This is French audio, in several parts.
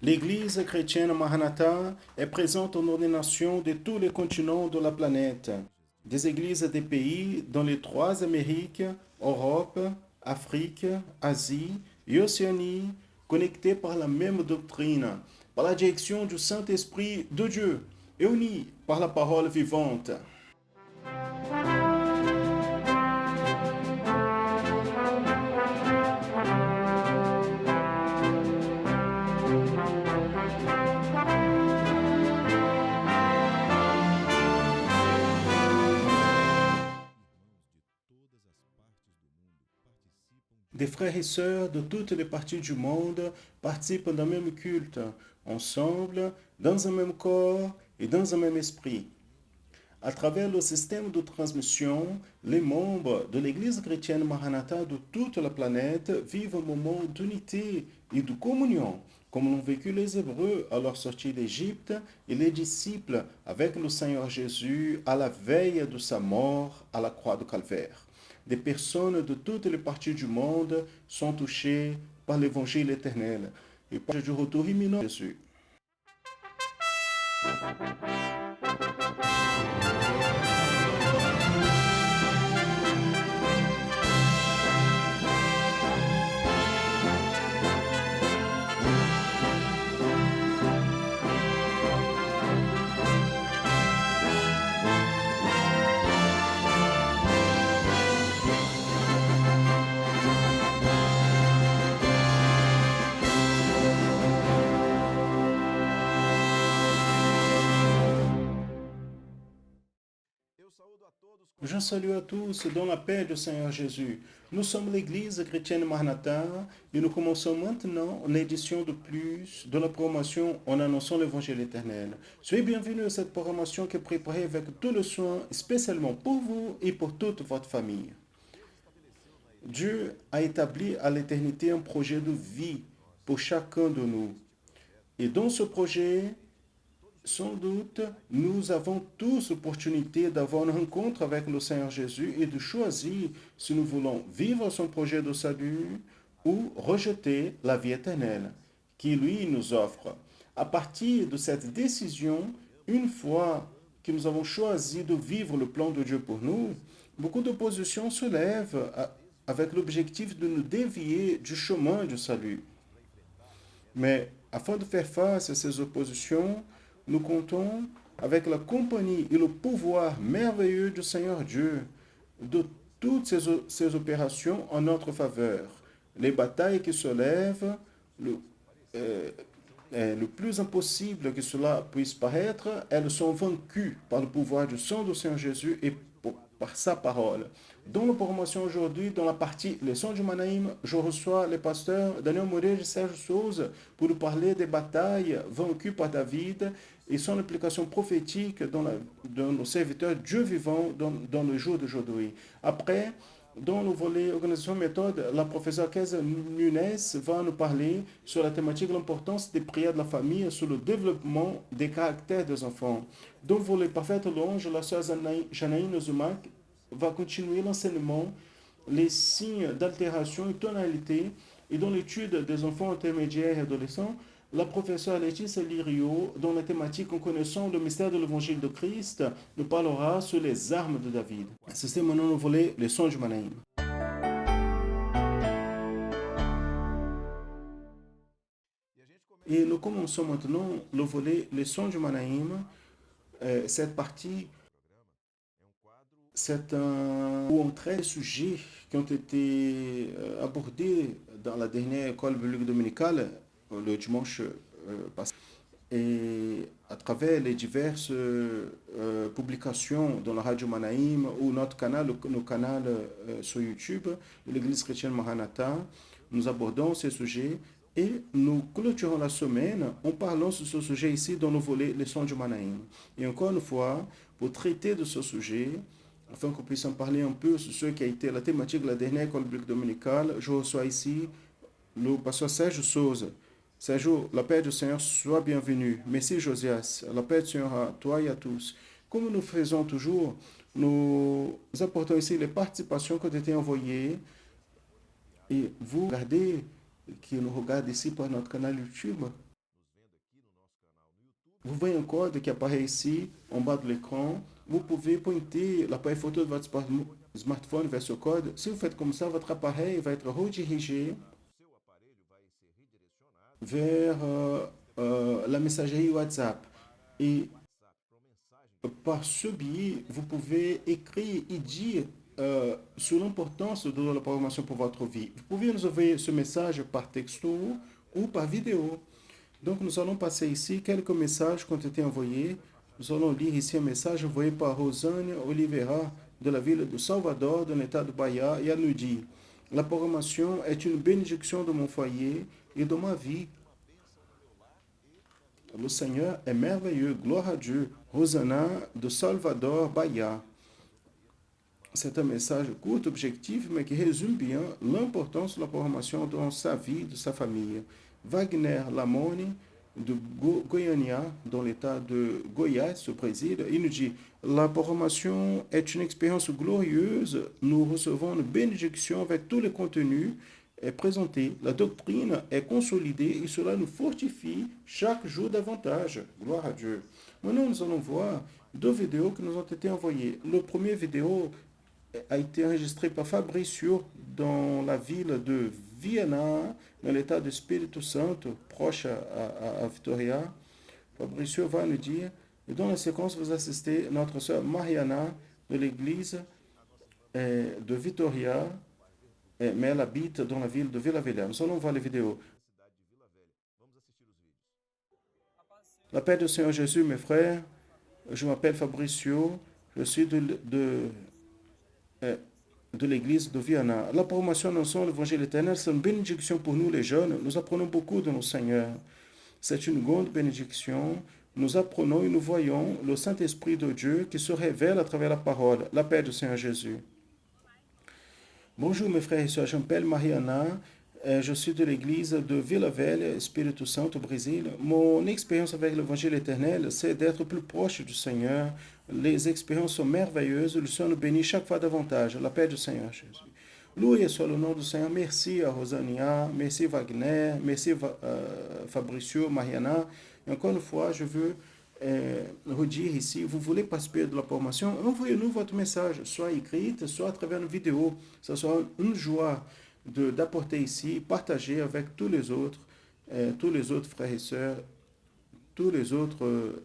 L'Église chrétienne Maranatha est présente en ordination de tous les continents de la planète, des églises des pays dans les trois Amériques, Europe, Afrique, Asie et Océanie, connectées par la même doctrine, par la direction du Saint-Esprit de Dieu et unies par la parole vivante. Des frères et sœurs de toutes les parties du monde participent d'un même culte, ensemble, dans un même corps et dans un même esprit. À travers le système de transmission, les membres de l'Église chrétienne Maranatha de toute la planète vivent un moment d'unité et de communion, comme l'ont vécu les Hébreux à leur sortie d'Égypte et les disciples avec le Seigneur Jésus à la veille de sa mort à la croix de Calvaire. Des personnes de toutes les parties du monde sont touchées par l'Évangile éternel et par le retour imminent de Jésus. Je salue à tous dans la paix du Seigneur Jésus. Nous sommes l'Église chrétienne Maranatha et nous commençons maintenant l'édition de plus de la promotion en annonçant l'Évangile éternel. Soyez bienvenus à cette promotion qui est préparée avec tout le soin, spécialement pour vous et pour toute votre famille. Dieu a établi à l'éternité un projet de vie pour chacun de nous. Et dans ce projet, sans doute, nous avons tous l'opportunité d'avoir une rencontre avec le Seigneur Jésus et de choisir si nous voulons vivre son projet de salut ou rejeter la vie éternelle qui lui nous offre. À partir de cette décision, une fois que nous avons choisi de vivre le plan de Dieu pour nous, beaucoup d'oppositions se lèvent avec l'objectif de nous dévier du chemin du salut. Mais afin de faire face à ces oppositions, nous comptons avec la compagnie et le pouvoir merveilleux du Seigneur Dieu de toutes ces opérations en notre faveur. Les batailles qui se lèvent, le plus impossible que cela puisse paraître, elles sont vaincues par le pouvoir du sang du Seigneur Jésus et par sa parole. Dans la promotion aujourd'hui, dans la partie leçon du Manaïm, je reçois le pasteur Daniel Moreira et Serge Souza pour nous parler des batailles vaincues par David et son application prophétique dans nos serviteurs Dieu vivant dans le jour d'aujourd'hui. Après, dans le volet organisation méthode, la professeure Keza Nunes va nous parler sur la thématique de l'importance des prières de la famille sur le développement des caractères des enfants. Dans le volet parfaite louange, la sœur Janaïne Zumak va continuer l'enseignement, les signes d'altération et tonalité, et dans l'étude des enfants intermédiaires et adolescents, la professeure Laetitia Lirio, dans la thématique en connaissant le mystère de l'évangile de Christ, nous parlera sur les armes de David. C'est maintenant le volet leçon du Manaïm. Et nous commençons maintenant le volet leçon du Manaïm. Cette partie, c'est où on traite des sujets qui ont été abordés dans la dernière école biblique dominicale, le dimanche passé. Et à travers les diverses publications dans la radio Manaïm ou notre canal, nos canaux sur YouTube, l'Église chrétienne Maranatha, nous abordons ces sujets et nous clôturons la semaine en parlant sur ce sujet ici dans le volet leçon du Manaïm. Et encore une fois, pour traiter de ce sujet, afin qu'on puisse en parler un peu sur ce qui a été la thématique de la dernière école biblique dominicale, je reçois ici le pasteur Serge Souza. Sergio, la paix du Seigneur soit bienvenue. Merci Josias. La paix du Seigneur à toi et à tous. Comme nous faisons toujours, nous apportons ici les participations qui ont été envoyées. Et vous regardez, qui nous regardent ici par notre canal YouTube, Vous voyez un code qui apparaît ici, en bas de l'écran. Vous pouvez pointer l'appareil photo de votre smartphone vers ce code. Si vous faites comme ça, votre appareil va être redirigé vers la messagerie WhatsApp. Et par ce biais, vous pouvez écrire et dire sur l'importance de la programmation pour votre vie. Vous pouvez nous envoyer ce message par texto ou par vidéo. Donc, nous allons passer ici quelques messages qui ont été envoyés. Nous allons lire ici un message envoyé par Rosane Oliveira de la ville de Salvador, dans l'état de Bahia, et elle nous dit: la programmation est une bénédiction de mon foyer et de ma vie. Le Seigneur est merveilleux, gloire à Dieu. Rosana de Salvador, Bahia. C'est un message court, objectif, mais qui résume bien l'importance de la programmation dans sa vie, de sa famille. Wagner Lamoni, de Goiânia, dans l'état de Goiás, au Brésil, il nous dit: la programmation est une expérience glorieuse. Nous recevons une bénédiction avec tous les contenus présentés. La doctrine est consolidée et cela nous fortifie chaque jour davantage. Gloire à Dieu. Maintenant, nous allons voir deux vidéos qui nous ont été envoyées. La première vidéo a été enregistré par Fabricio dans la ville de Viana, dans l'état de Espírito Santo, proche à Vitoria. Fabricio va nous dire, et dans la séquence, vous assistez notre sœur Mariana de l'église de Vitoria, mais elle habite dans la ville de Vila Velha. Nous allons voir les vidéos. La paix du Seigneur Jésus, mes frères, je m'appelle Fabricio, je suis de l'église de Viana. La promotion de l'évangile éternel, c'est une bénédiction pour nous les jeunes. Nous apprenons beaucoup de nos seigneurs. C'est une grande bénédiction. Nous apprenons et nous voyons le Saint-Esprit de Dieu qui se révèle à travers la parole. La paix du Seigneur Jésus. Bonjour mes frères et sœurs, je m'appelle Mariana. Je suis de l'église de Vila Velha, Espírito Santo, au Brésil. Mon expérience avec l'évangile éternel, c'est d'être plus proche du Seigneur. Les expériences sont merveilleuses. Le Seigneur nous bénit chaque fois davantage. La paix du Seigneur Jésus. Loué soit le nom du Seigneur. Merci à Rosania, merci Wagner, merci Fabricio, Mariana. Et encore une fois, je veux redire ici, vous voulez participer de la formation, envoyez-nous votre message, soit écrite, soit à travers une vidéo. Ce sera une joie d'apporter ici, partager avec tous les autres frères et sœurs, tous les autres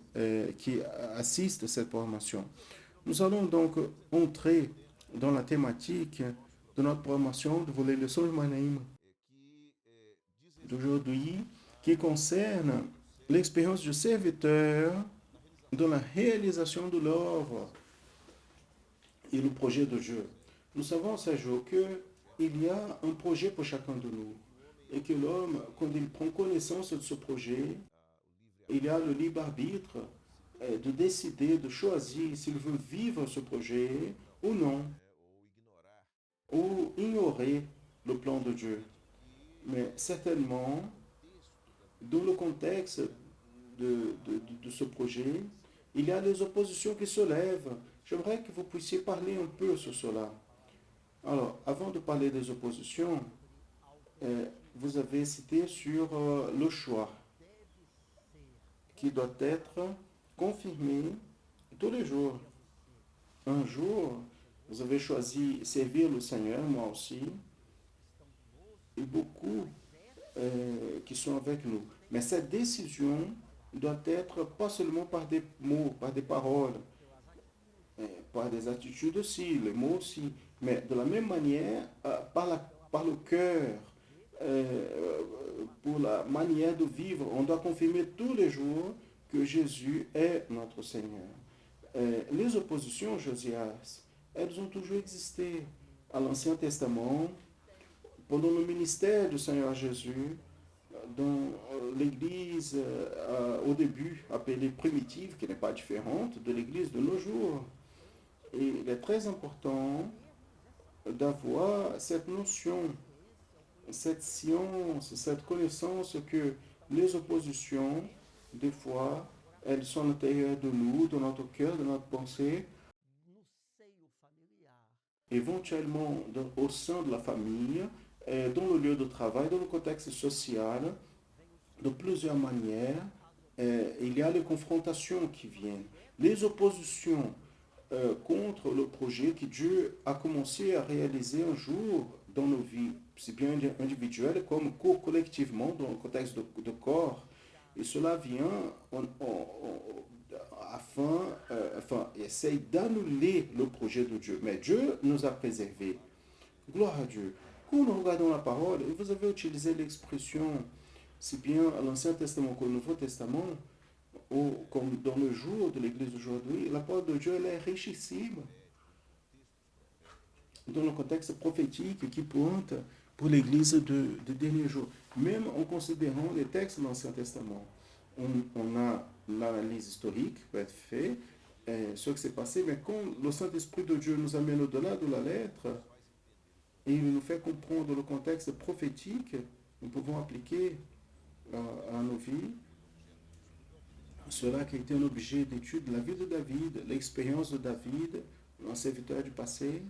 qui assistent à cette formation. Nous allons donc entrer dans la thématique de notre formation de voler le sol Manaïm d'aujourd'hui, qui concerne l'expérience du serviteur dans la réalisation de l'œuvre et le projet de Dieu. Nous savons ce jour qu'il y a un projet pour chacun de nous et que l'homme, quand il prend connaissance de ce projet, il y a le libre arbitre de décider, de choisir s'il veut vivre ce projet ou non, ou ignorer le plan de Dieu. Mais certainement, dans le contexte de ce projet, il y a des oppositions qui se lèvent. J'aimerais que vous puissiez parler un peu sur cela. Alors, avant de parler des oppositions, vous avez cité sur le choix qui doit être confirmé tous les jours. Un jour, vous avez choisi servir le Seigneur, moi aussi, et beaucoup qui sont avec nous. Mais cette décision doit être pas seulement par des mots, par des paroles, par des attitudes aussi, les mots aussi, mais de la même manière, par le cœur, pour la manière de vivre. On doit confirmer tous les jours que Jésus est notre Seigneur. Les oppositions, Josias, elles ont toujours existé à l'Ancien Testament, pendant le ministère du Seigneur Jésus, dans l'église au début appelée primitive, qui n'est pas différente de l'église de nos jours. Et il est très important d'avoir cette notion, cette science, cette connaissance que les oppositions, des fois, elles sont à l'intérieur de nous, de notre cœur, de notre pensée, éventuellement au sein de la famille, dans le lieu de travail, dans le contexte social, de plusieurs manières, il y a les confrontations qui viennent, les oppositions contre le projet que Dieu a commencé à réaliser un jour dans nos vies, si bien individuelles comme collectivement dans le contexte de corps. Et cela vient afin, essaye d'annuler le projet de Dieu. Mais Dieu nous a préservés. Gloire à Dieu. Quand nous regardons la parole, et vous avez utilisé l'expression, si bien à l'Ancien Testament qu'au Nouveau Testament, ou comme dans le jour de l'Église aujourd'hui, la parole de Dieu elle est richissime dans le contexte prophétique qui pointe pour l'Église de dernier jour. Même en considérant les textes de l'Ancien Testament, on a l'analyse historique qui peut être faite, ce qui s'est passé, mais quand le Saint-Esprit de Dieu nous amène au-delà de la lettre, et il nous fait comprendre le contexte prophétique, nous pouvons appliquer à nos vies cela qui a été un objet d'étude, la vie de David, l'expérience de David, un serviteur du passé,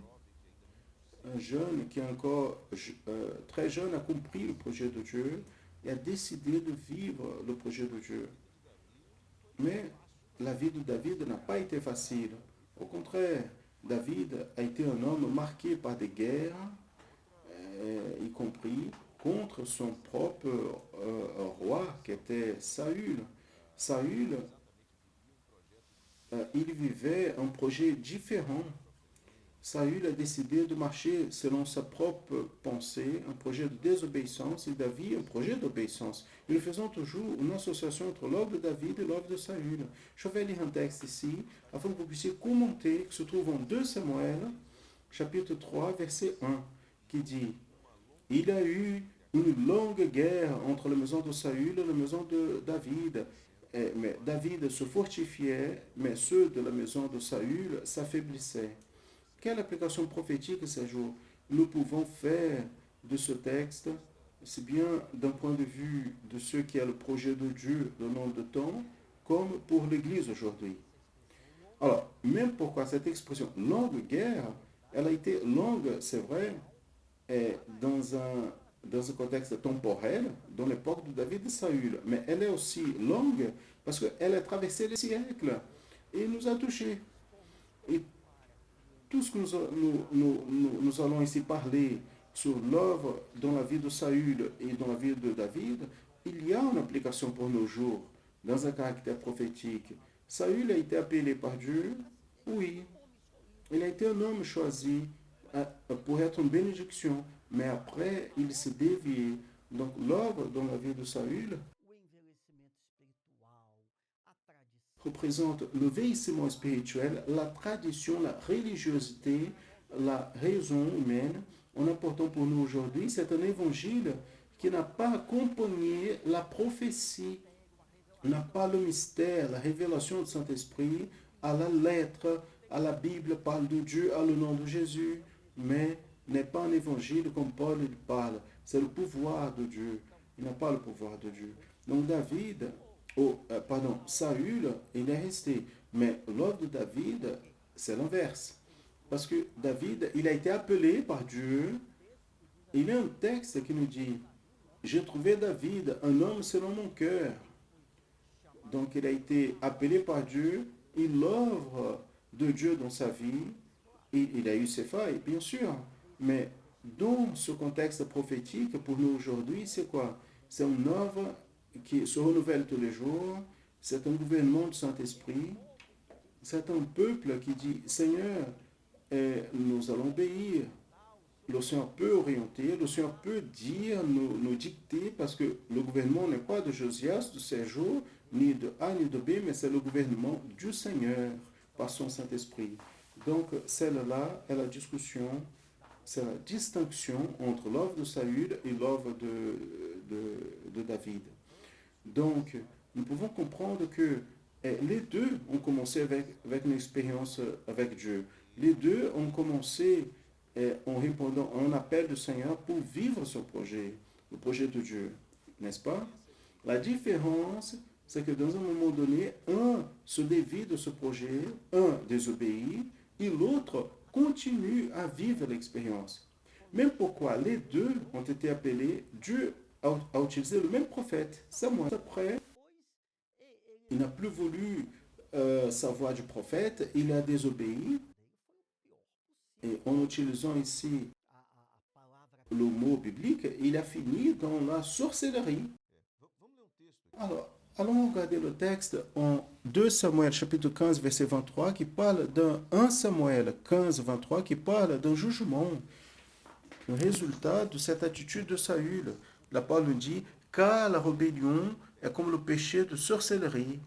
un jeune qui est encore très jeune a compris le projet de Dieu et a décidé de vivre le projet de Dieu. Mais la vie de David n'a pas été facile. Au contraire, David a été un homme marqué par des guerres, y compris contre son propre roi qui était Saül. Saül, il vivait un projet différent. Saül a décidé de marcher selon sa propre pensée, un projet de désobéissance, et David un projet d'obéissance. Et nous faisons toujours une association entre l'œuvre de David et l'œuvre de Saül. Je vais lire un texte ici, afin que vous puissiez commenter, qui se trouve en 2 Samuel, chapitre 3, verset 1, qui dit « Il y a eu une longue guerre entre la maison de Saül et la maison de David. Mais David se fortifiait, mais ceux de la maison de Saül s'affaiblissaient. » Quelle application prophétique ces jours nous pouvons faire de ce texte, si bien d'un point de vue de ce qui est le projet de Dieu le nombre de temps, comme pour l'Église aujourd'hui. Alors, même pourquoi cette expression longue guerre, elle a été longue, c'est vrai, dans un contexte temporel, dans l'époque de David et Saül, mais elle est aussi longue parce qu'elle a traversé les siècles et nous a touchés. Et tout ce que nous allons ici parler sur l'œuvre dans la vie de Saül et dans la vie de David, il y a une application pour nos jours, dans un caractère prophétique. Saül a été appelé par Dieu, oui. Il a été un homme choisi pour être une bénédiction, mais après, il s'est dévié. Donc, l'œuvre dans la vie de Saül représente le vieillissement spirituel, la tradition, la religiosité, la raison humaine. En important pour nous aujourd'hui, c'est un évangile qui n'a pas accompagné la prophétie, n'a pas le mystère, la révélation du Saint-Esprit à la lettre, à la Bible parle de Dieu, à le nom de Jésus, mais n'est pas un évangile comme Paul il parle. C'est le pouvoir de Dieu. Il n'a pas le pouvoir de Dieu. Donc Saül, il est resté. Mais l'œuvre de David, c'est l'inverse. Parce que David, il a été appelé par Dieu. Il y a un texte qui nous dit, j'ai trouvé David, un homme selon mon cœur. Donc il a été appelé par Dieu, il l'œuvre de Dieu dans sa vie, et il a eu ses failles, bien sûr. Mais dans ce contexte prophétique, pour nous aujourd'hui, c'est quoi? C'est une œuvre qui se renouvelle tous les jours, c'est un gouvernement du Saint-Esprit, c'est un peuple qui dit, Seigneur, nous allons obéir. Le Seigneur peut orienter, le Seigneur peut dire, nous dicter, parce que le gouvernement n'est pas de Josias, de ses jours, ni de A ni de B, mais c'est le gouvernement du Seigneur par son Saint-Esprit. Donc, celle-là est la discussion, c'est la distinction entre l'œuvre de Saül et l'œuvre de David. Donc, nous pouvons comprendre que les deux ont commencé avec une expérience avec Dieu. Les deux ont commencé en répondant à un appel du Seigneur pour vivre ce projet, le projet de Dieu, n'est-ce pas? La différence, c'est que dans un moment donné, un se dévie de ce projet, un désobéit, et l'autre continue à vivre l'expérience. Même pourquoi les deux ont été appelés, Dieu a utilisé le même prophète, Samuel. Après, il n'a plus voulu sa voix du prophète, il a désobéi. Et en utilisant ici le mot biblique, il a fini dans la sorcellerie. Alors, allons regarder le texte en 2 Samuel chapitre 15 verset 23 qui parle d'un 1 Samuel 15 23 qui parle d'un jugement, le résultat de cette attitude de Saül. La parole nous dit car la rébellion est comme le péché de sorcellerie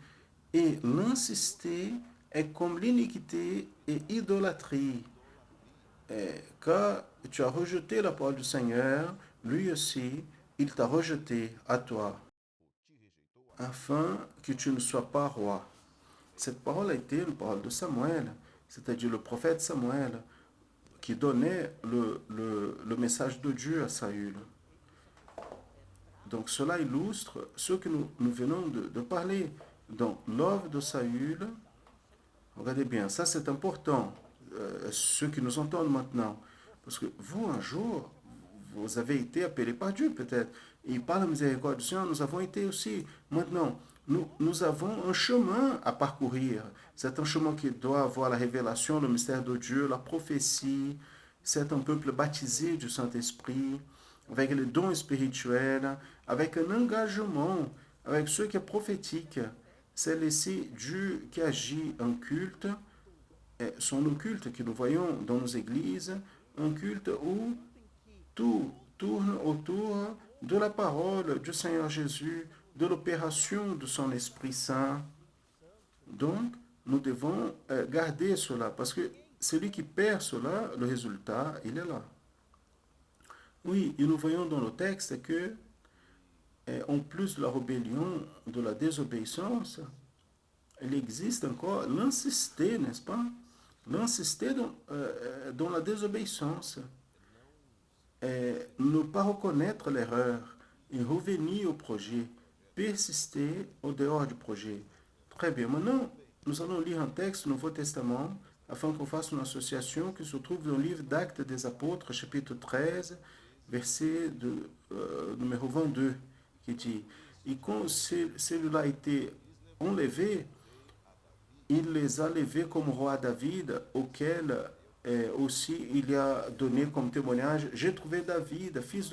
et l'insister est comme l'iniquité et idolâtrie. Car tu as rejeté la parole du Seigneur, lui aussi, il t'a rejeté à toi, afin que tu ne sois pas roi. Cette parole a été une parole de Samuel, c'est-à-dire le prophète Samuel, qui donnait le message de Dieu à Saül. Donc cela illustre ce que nous venons de parler. Donc l'œuvre de Saül, regardez bien, ça c'est important, ceux qui nous entendent maintenant. Parce que vous, un jour, vous avez été appelés par Dieu peut-être. Et par la miséricorde du Seigneur, nous avons été aussi. Maintenant, nous avons un chemin à parcourir. C'est un chemin qui doit avoir la révélation, le mystère de Dieu, la prophétie. C'est un peuple baptisé du Saint-Esprit, avec les dons spirituels, avec un engagement, avec ce qui est prophétique. C'est laisser Dieu qui agit en culte, sont nos cultes que nous voyons dans nos églises, un culte où tout tourne autour de la parole du Seigneur Jésus, de l'opération de son Esprit Saint. Donc, nous devons garder cela, parce que celui qui perd cela, le résultat, il est là. Oui, et nous voyons dans le texte que, en plus de la rébellion, de la désobéissance, il existe encore l'insister, n'est-ce pas? L'insister dans la désobéissance. Ne pas reconnaître l'erreur et revenir au projet, persister au dehors du projet. Très bien, maintenant, nous allons lire un texte du Nouveau Testament afin qu'on fasse une association qui se trouve dans le livre d'Actes des Apôtres, chapitre 13, verset numéro 22, qui dit, et quand celui-là a été enlevé, il les a levés comme roi David, auquel aussi il y a donné comme témoignage, j'ai trouvé David, fils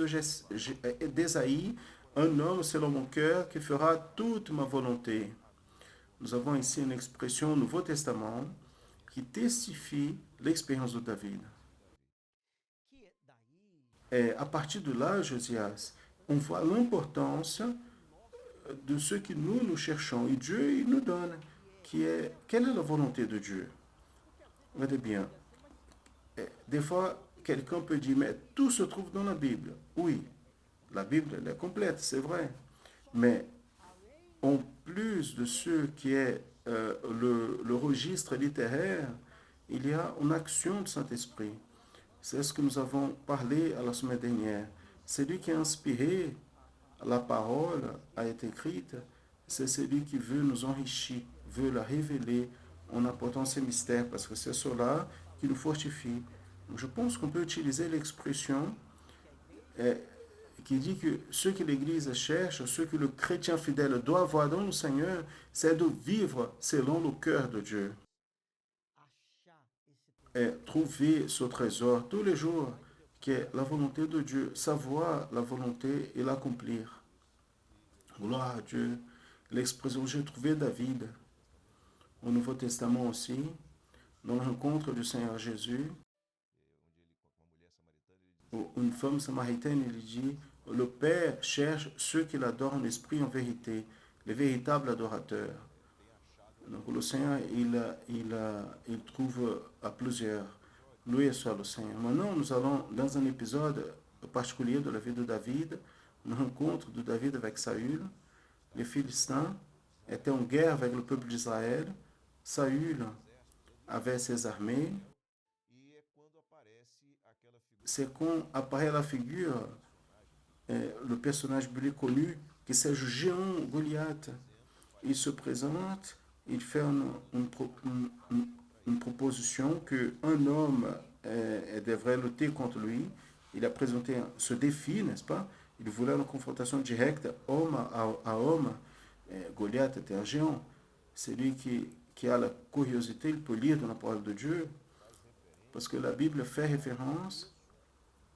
d'Ésaïe, un homme selon mon cœur qui fera toute ma volonté. Nous avons ici une expression au Nouveau Testament qui testifie l'expérience de David. Et à partir de là, Josias, on voit l'importance de ce que nous cherchons. Et Dieu, il nous donne, quelle est la volonté de Dieu. Regardez bien. Des fois, quelqu'un peut dire, mais tout se trouve dans la Bible. Oui, la Bible, elle est complète, c'est vrai. Mais en plus de ce qui est le registre littéraire, il y a une action du Saint-Esprit. C'est ce que nous avons parlé à la semaine dernière. Celui qui a inspiré la parole a été écrite, c'est celui qui veut nous enrichir, veut la révéler en apportant ses mystères, parce que c'est cela qui nous fortifie. Je pense qu'on peut utiliser l'expression qui dit que ce que l'Église cherche, ce que le chrétien fidèle doit avoir dans le Seigneur, c'est de vivre selon le cœur de Dieu. Et trouver ce trésor tous les jours, qui est la volonté de Dieu, savoir la volonté et l'accomplir. Gloire à Dieu. L'expression j'ai trouvé David au Nouveau Testament aussi, dans la rencontre du Seigneur Jésus, où une femme samaritaine il dit le Père cherche ceux qui l'adorent en esprit et en vérité, les véritables adorateurs. Donc le Seigneur, il trouve à plusieurs. Loué soit le Seigneur. Maintenant, nous allons dans un épisode particulier de la vie de David, une rencontre de David avec Saül. Les Philistins étaient en guerre avec le peuple d'Israël. Saül avait ses armées. C'est quand apparaît la figure, le personnage biblique connu, qui c'est le géant Goliath. Il se présente, il fait une proposition qu'un homme devrait lutter contre lui. Il a présenté ce défi, n'est-ce pas? Il voulait une confrontation directe, homme à homme. Goliath était un géant. Celui qui a la curiosité, il peut lire dans la parole de Dieu, parce que la Bible fait référence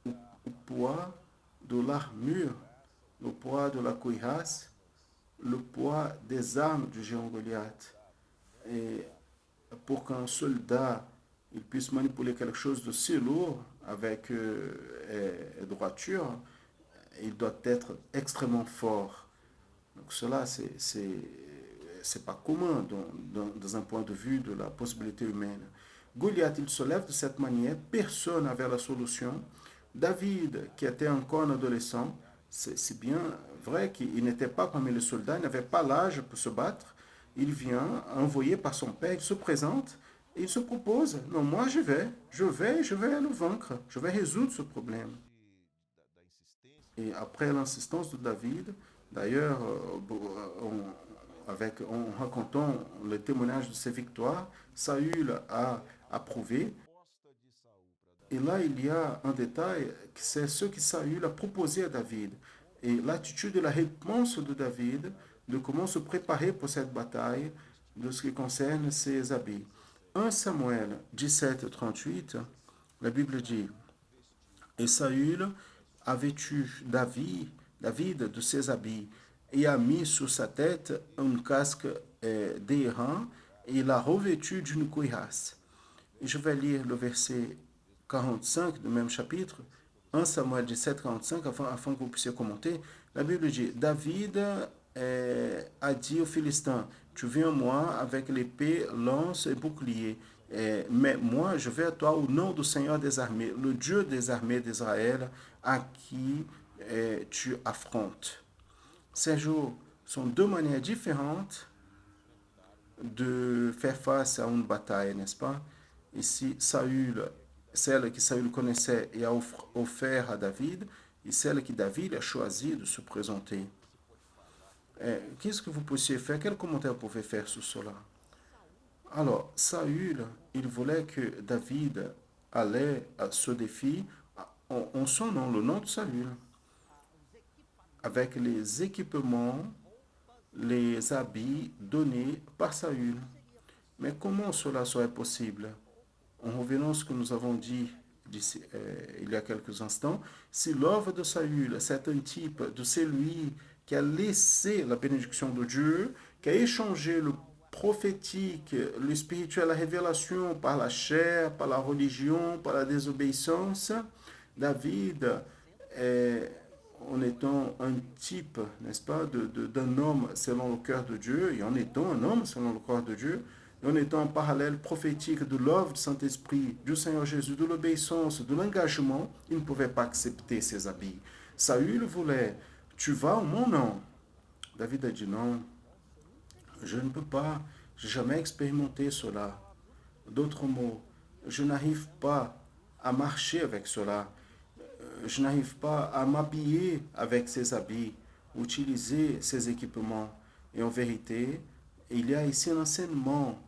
au poids de l'armure, le poids de la cuirasse, le poids des armes du géant Goliath. Et pour qu'un soldat il puisse manipuler quelque chose de si lourd avec droiture, il doit être extrêmement fort. Donc cela, c'est pas commun dans un point de vue de la possibilité humaine. Goliath, il se lève de cette manière, personne n'avait la solution. David, qui était encore un adolescent, c'est bien vrai qu'il n'était pas parmi les soldats, il n'avait pas l'âge pour se battre. Il vient, envoyé par son père, il se présente et il se propose, non, moi je vais le vaincre, je vais résoudre ce problème. Et après l'insistance de David, d'ailleurs, en racontant le témoignage de ses victoires, Saül a approuvé. Et là, il y a un détail, c'est ce que Saül a proposé à David. Et l'attitude et la réponse de David, de comment se préparer pour cette bataille, de ce qui concerne ses habits. 1 Samuel 17, 38, la Bible dit, et Saül a vêtu David de ses habits et a mis sur sa tête un casque d'airain et l'a revêtu d'une cuirasse. Et je vais lire le verset 45 du même chapitre, 1 Samuel 17, 45, afin que vous puissiez commenter. La Bible dit, David a dit aux Philistins, tu viens à moi avec l'épée, lance et bouclier. Mais moi, je vais à toi au nom du Seigneur des armées, le Dieu des armées d'Israël, à qui tu affrontes. Ces jours sont deux manières différentes de faire face à une bataille, n'est-ce pas? Ici, Saül, celle que Saül connaissait et a offert à David, et celle que David a choisi de se présenter. Qu'est-ce que vous pouviez faire? Quel commentaire vous pouvez faire sur cela? Alors, Saül, il voulait que David allait à ce défi en son nom, le nom de Saül, avec les équipements, les habits donnés par Saül. Mais comment cela serait possible? En revenant à ce que nous avons dit il y a quelques instants, si l'œuvre de Saül, c'est un type de celui qui a laissé la bénédiction de Dieu, qui a échangé le prophétique, le spirituel, la révélation par la chair, par la religion, par la désobéissance, David, est, en étant un type, n'est-ce pas, d'un homme selon le cœur de Dieu, et en étant un homme selon le cœur de Dieu, et en étant un parallèle prophétique de l'œuvre du Saint-Esprit, du Seigneur Jésus, de l'obéissance, de l'engagement, il ne pouvait pas accepter ses habits. Saül voulait, tu vas en mon nom. David a dit non, je ne peux pas, j'ai jamais expérimenté cela. D'autres mots, je n'arrive pas à marcher avec cela. Je n'arrive pas à m'habiller avec ces habits, utiliser ces équipements. Et en vérité, il y a ici un enseignement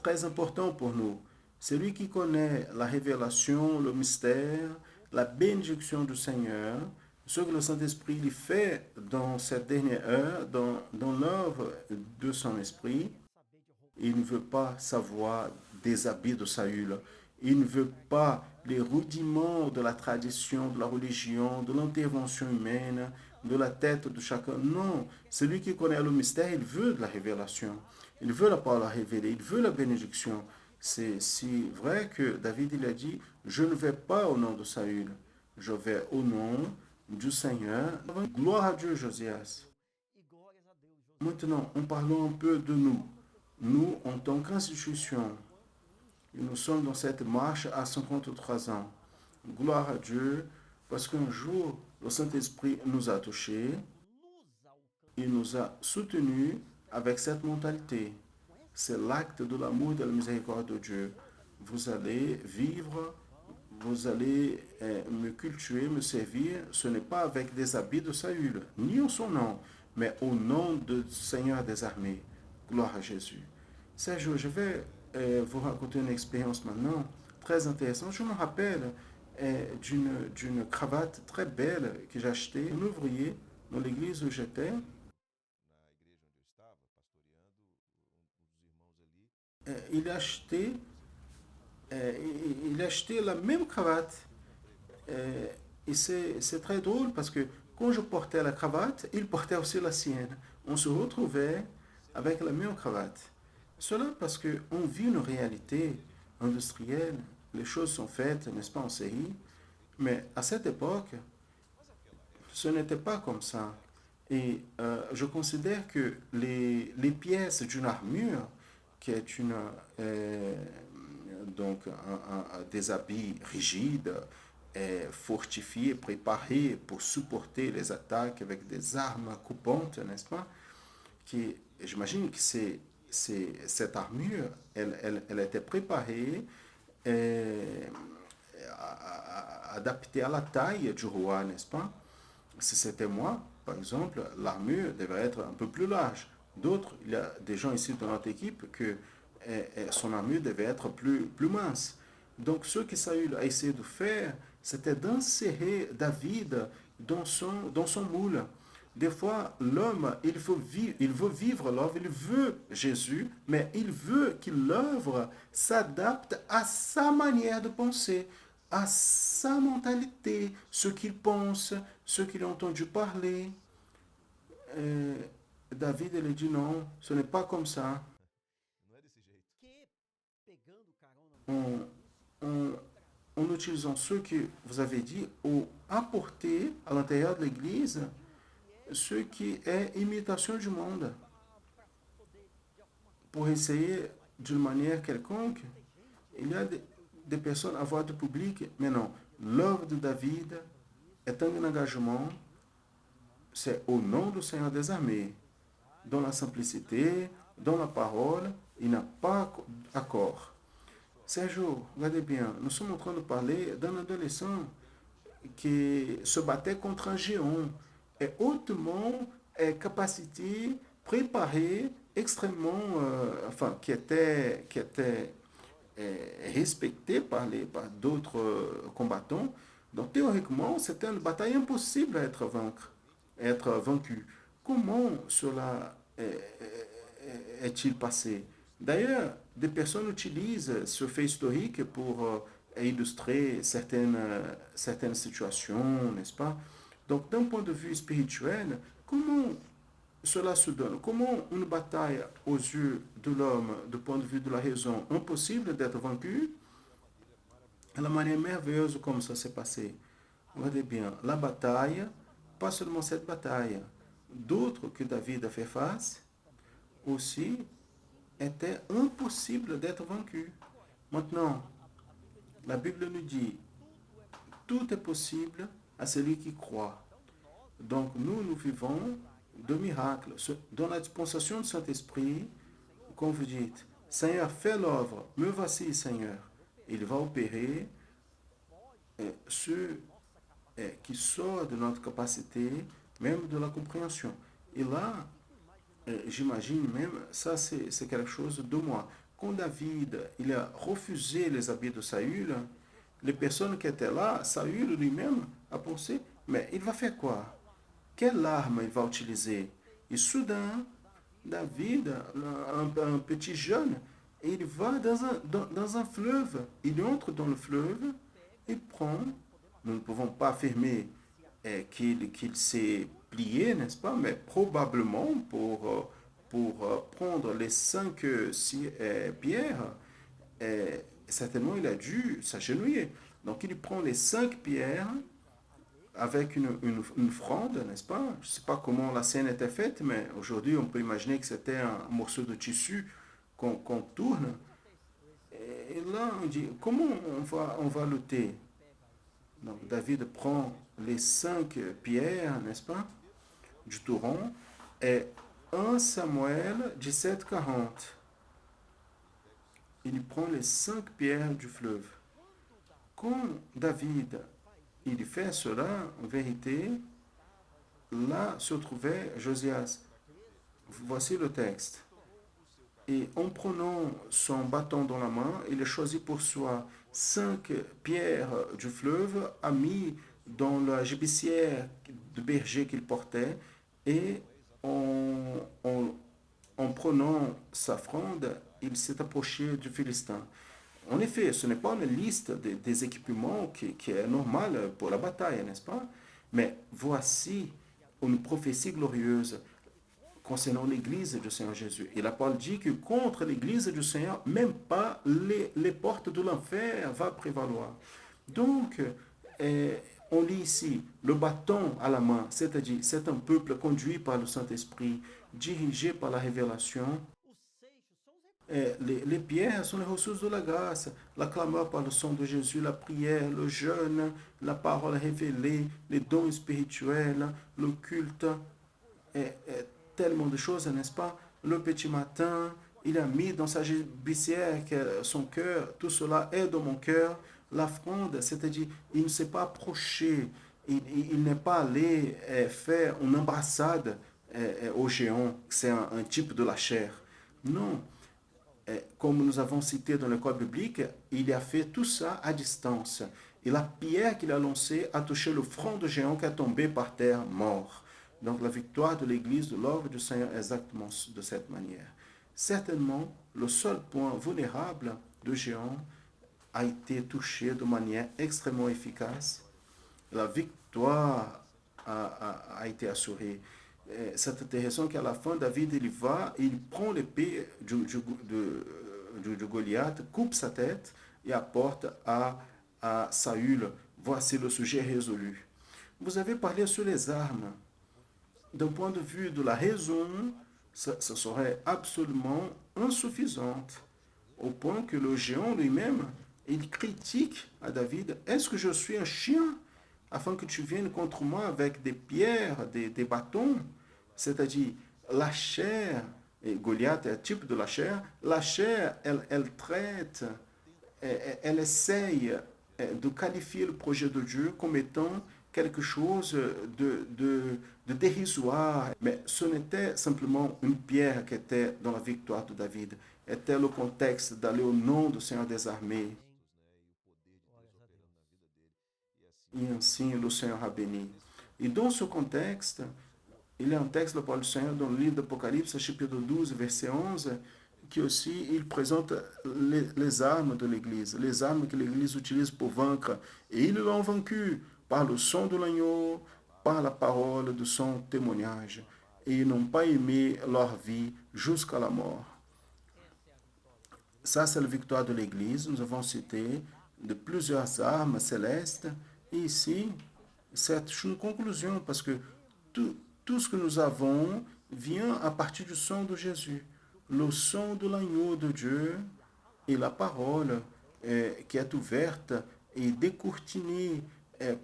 très important pour nous. Celui qui connaît la révélation, le mystère, la bénédiction du Seigneur, ce que le Saint-Esprit lui fait dans cette dernière heure, dans l'œuvre de son esprit, il ne veut pas savoir des habits de Saül. Il ne veut pas les rudiments de la tradition, de la religion, de l'intervention humaine, de la tête de chacun. Non, celui qui connaît le mystère, il veut de la révélation. Il veut la parole à révéler, il veut la bénédiction. C'est si vrai que David il a dit, je ne vais pas au nom de Saül, je vais au nom du Seigneur. Gloire à Dieu, Josias. Maintenant, en parlant un peu de nous. Nous, en tant qu'institution, nous sommes dans cette marche à 53 ans. Gloire à Dieu, parce qu'un jour, le Saint-Esprit nous a touchés, il nous a soutenus avec cette mentalité. C'est l'acte de l'amour et de la miséricorde de Dieu. Vous allez vivre, vous allez me cultuer, me servir. Ce n'est pas avec des habits de Saül, ni en son nom, mais au nom du Seigneur des armées. Gloire à Jésus. Sergio, je vais vous raconter une expérience maintenant très intéressante. Je me rappelle d'une cravate très belle que j'ai achetée, un ouvrier dans l'église où j'étais. il a acheté, il a acheté la même cravate. Euh, et c'est très drôle parce que quand je portais la cravate, il portait aussi la sienne. On se retrouvait avec la même cravate. Cela parce qu'on vit une réalité industrielle. Les choses sont faites, n'est-ce pas, en série. Mais à cette époque, ce n'était pas comme ça. Et je considère que les pièces d'une armure, qui est euh, donc des habits rigides, fortifiés, préparés pour supporter les attaques avec des armes coupantes, n'est-ce pas? Qui, j'imagine que cette armure, elle était préparée, euh, adaptée à la taille du roi, n'est-ce pas? Si c'était moi, par exemple, l'armure devrait être un peu plus large. D'autres, il y a des gens ici dans notre équipe que son armure devait être plus mince. Donc, ce que Saül a essayé de faire, c'était d'insérer David dans son moule. Des fois, l'homme, il veut vivre l'œuvre, il veut Jésus, mais il veut que l'œuvre s'adapte à sa manière de penser, à sa mentalité, ce qu'il pense, ce qu'il a entendu parler. Euh, David, il a dit non, ce n'est pas comme ça. En, en, en utilisant ce que vous avez dit, ou apporter à l'intérieur de l'Église ce qui est imitation du monde, pour essayer d'une manière quelconque. Il y a des personnes à voix de public, mais non. L'œuvre de David est un engagement, c'est au nom du Seigneur des armées. Dans la simplicité, dans la parole, il n'a pas accord. Sergio, regardez bien, nous sommes en train de parler d'un adolescent qui se battait contre un géant et hautement capacité, préparé, extrêmement, enfin, qui était respecté par d'autres combattants. Donc théoriquement, c'était une bataille impossible à être vaincu. Comment cela est-il passé? D'ailleurs, des personnes utilisent ce fait historique pour illustrer certaines situations, n'est-ce pas? Donc, d'un point de vue spirituel, comment cela se donne? Comment une bataille aux yeux de l'homme, du point de vue de la raison, impossible d'être vaincue? La manière merveilleuse comme ça s'est passé. Regardez bien, la bataille, pas seulement cette bataille, d'autres que David a fait face, aussi était impossible d'être vaincu. Maintenant, la Bible nous dit, tout est possible à celui qui croit. Donc nous vivons de miracles. Dans la dispensation du Saint-Esprit, comme vous dites, Seigneur, fais l'œuvre, me voici, Seigneur. Il va opérer ce qui sort de notre capacité, même de la compréhension. Et là, j'imagine même, ça c'est quelque chose de moi. Quand David il a refusé les habits de Saül, les personnes qui étaient là, Saül lui-même a pensé, mais il va faire quoi? Quelle arme il va utiliser? Et soudain, David, un petit jeune, il va dans un fleuve. Il entre dans le fleuve, il prend, nous ne pouvons pas affirmer qu'il s'est plié, n'est-ce pas? Mais probablement pour prendre les cinq pierres, certainement il a dû s'agenouiller. Donc il prend les cinq pierres avec une fronde, n'est-ce pas? Je ne sais pas comment la scène était faite, mais aujourd'hui on peut imaginer que c'était un morceau de tissu qu'on tourne. Et là on dit, comment on va lutter? Donc David prend les cinq pierres, n'est-ce pas, du torrent, et 1 Samuel 17:40, il prend les cinq pierres du fleuve. Quand David il fait cela, en vérité, là se trouvait Josias. Voici le texte. Et en prenant son bâton dans la main, il a choisi pour soi cinq pierres du fleuve, a mis dans la gibecière de berger qu'il portait, et en, en, en prenant sa fronde, il s'est approché du Philistin. En effet, ce n'est pas une liste des équipements qui est normale pour la bataille, n'est-ce pas? Mais voici une prophétie glorieuse concernant l'Église du Seigneur Jésus. Et la Paul dit que contre l'Église du Seigneur, même pas les portes de l'enfer va prévaloir. Donc, on lit ici le bâton à la main, c'est-à-dire c'est un peuple conduit par le Saint-Esprit, dirigé par la révélation. Les pierres sont les ressources de la grâce. La clameur par le sang de Jésus, la prière, le jeûne, la parole révélée, les dons spirituels, le culte, et tellement de choses, n'est-ce pas? Le petit matin, il a mis dans sa gisbière son cœur, tout cela est dans mon cœur. La fronde, c'est-à-dire, il ne s'est pas approché, il n'est pas allé faire une embrassade au géant, c'est un type de la chair. Non, comme nous avons cité dans l'école biblique, il a fait tout ça à distance. Et la pierre qu'il a lancée a touché le front du géant qui est tombé par terre mort. Donc la victoire de l'Église, de l'œuvre du Seigneur, est exactement de cette manière. Certainement, le seul point vulnérable du géant a été touché de manière extrêmement efficace. La victoire a été assurée. C'est intéressant qu'à la fin, David, il va, il prend l'épée du Goliath, coupe sa tête et apporte à Saül. Voici le sujet résolu. Vous avez parlé sur les armes. D'un point de vue de la raison, ça serait absolument insuffisante, au point que le géant lui-même, il critique à David, est-ce que je suis un chien afin que tu viennes contre moi avec des pierres, des bâtons? C'est-à-dire, la chair, et Goliath est un type de la chair, elle traite, elle essaye de qualifier le projet de Dieu comme étant quelque chose de dérisoire. Mais ce n'était simplement une pierre qui était dans la victoire de David. Était le contexte d'aller au nom du Seigneur des armées. E assim o Senhor a béni. E dans ce contexte, il y a un texte de la parole du Seigneur dans le livre d'Apocalypse, chapitre 12, verset 11, qui aussi, il présente les armes de l'Église, les armes que l'Église utilise pour vaincre. Et ils l'ont vaincu par le son de l'agneau, par la parole de son témoignage. Et ils n'ont pas aimé leur vie jusqu'à la mort. Ça, c'est la victoire de l'Église. Nous avons cité de plusieurs armes célestes. Et ici, c'est une conclusion parce que tout ce que nous avons vient à partir du sang de Jésus. Le sang de l'agneau de Dieu et la parole qui est ouverte et décourtinée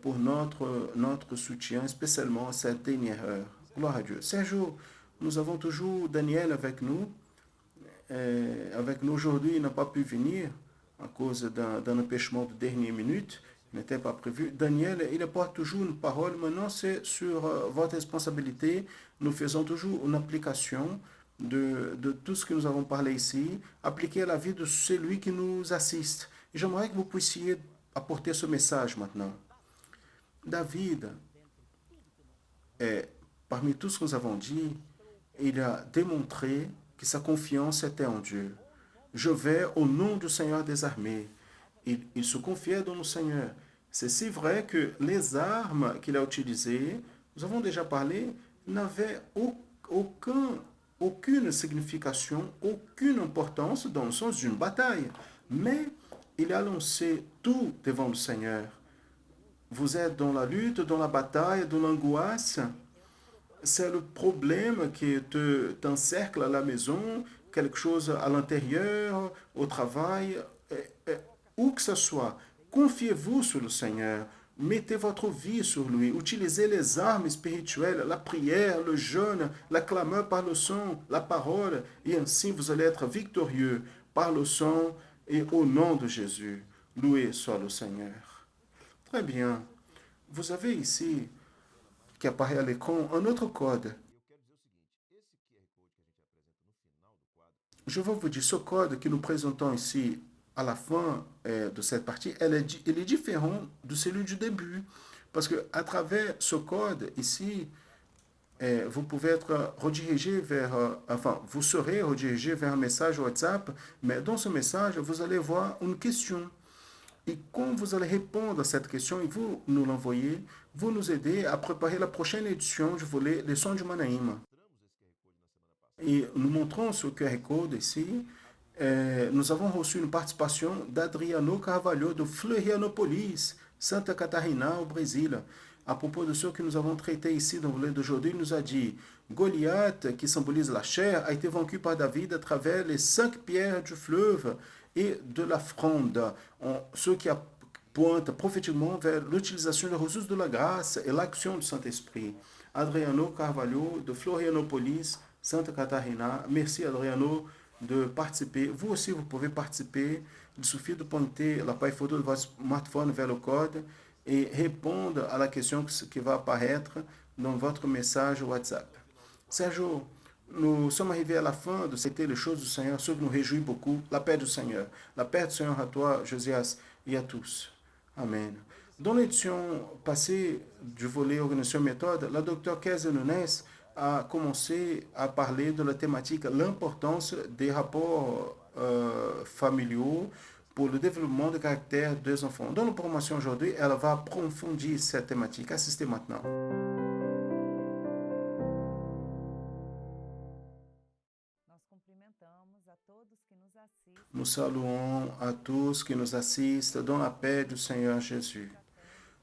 pour notre soutien, spécialement à cette dernière heure. Gloire à Dieu. Sergio, nous avons toujours Daniel avec nous. Avec nous aujourd'hui, il n'a pas pu venir à cause d'un empêchement de dernière minute. Il n'était pas prévu. Daniel, il apporte toujours une parole. Maintenant, c'est sur votre responsabilité. Nous faisons toujours une application de tout ce que nous avons parlé ici, appliqué à la vie de celui qui nous assiste. Et j'aimerais que vous puissiez apporter ce message maintenant. David, parmi tout ce que nous avons dit, il a démontré que sa confiance était en Dieu. Je vais au nom du Seigneur des armées. Il se confiait dans le Seigneur. C'est si vrai que les armes qu'il a utilisées, nous avons déjà parlé, n'avaient aucune signification, aucune importance dans le sens d'une bataille. Mais il a lancé tout devant le Seigneur. Vous êtes dans la lutte, dans la bataille, dans l'angoisse. C'est le problème qui t'encercle à la maison, quelque chose à l'intérieur, au travail, où que ce soit. Confiez-vous sur le Seigneur. Mettez votre vie sur lui. Utilisez les armes spirituelles, la prière, le jeûne, la clameur par le son, la parole. Et ainsi, vous allez être victorieux par le son et au nom de Jésus. Loué soit le Seigneur. Très bien. Vous avez ici, qui apparaît à l'écran, un autre code. Je vais vous dire, ce code que nous présentons ici à la fin de cette partie, il est différent de celui du début. Parce que à travers ce code ici, vous pouvez être redirigé vers, enfin, vous serez redirigé vers un message WhatsApp, mais dans ce message, vous allez voir une question. Et quand vous allez répondre à cette question et vous nous l'envoyez, vous nous aidez à préparer la prochaine édition du volet Leçons du Manaïma. Et nous montrons ce QR code ici. Nous avons reçu une participation d'Adriano Carvalho de Florianopolis, Santa Catarina, au Brésil. À propos de ce que nous avons traité ici dans le volet d'aujourd'hui, il nous a dit Goliath, qui symbolise la chair, a été vaincu par David à travers les 5 pierres du fleuve et de la fronde, ce qui pointe prophétiquement vers l'utilisation des ressources de la grâce et l'action du Saint-Esprit. Adriano Carvalho de Florianopolis, Santa Catarina. Merci Adriano de participer. Vous aussi, vous pouvez participer. Il suffit de pointer l'appareil photo de votre smartphone vers le code et répondre à la question qui va apparaître dans votre message WhatsApp. Sergio, nous sommes arrivés à la fin de cette les choses du Seigneur, ce qui nous réjouit beaucoup. La paix du Seigneur. La paix du Seigneur à toi, Josias, et à tous. Amen. Dans l'édition passée du volet organisation méthode, la docteure Kézé Nunes a commencé à parler de la thématique l'importance des rapports familiaux pour le développement de caractère des enfants. Dans la promotion aujourd'hui, elle va approfondir cette thématique. Assistez maintenant. Nous saluons à tous qui nous assistent dans la paix du Seigneur Jésus.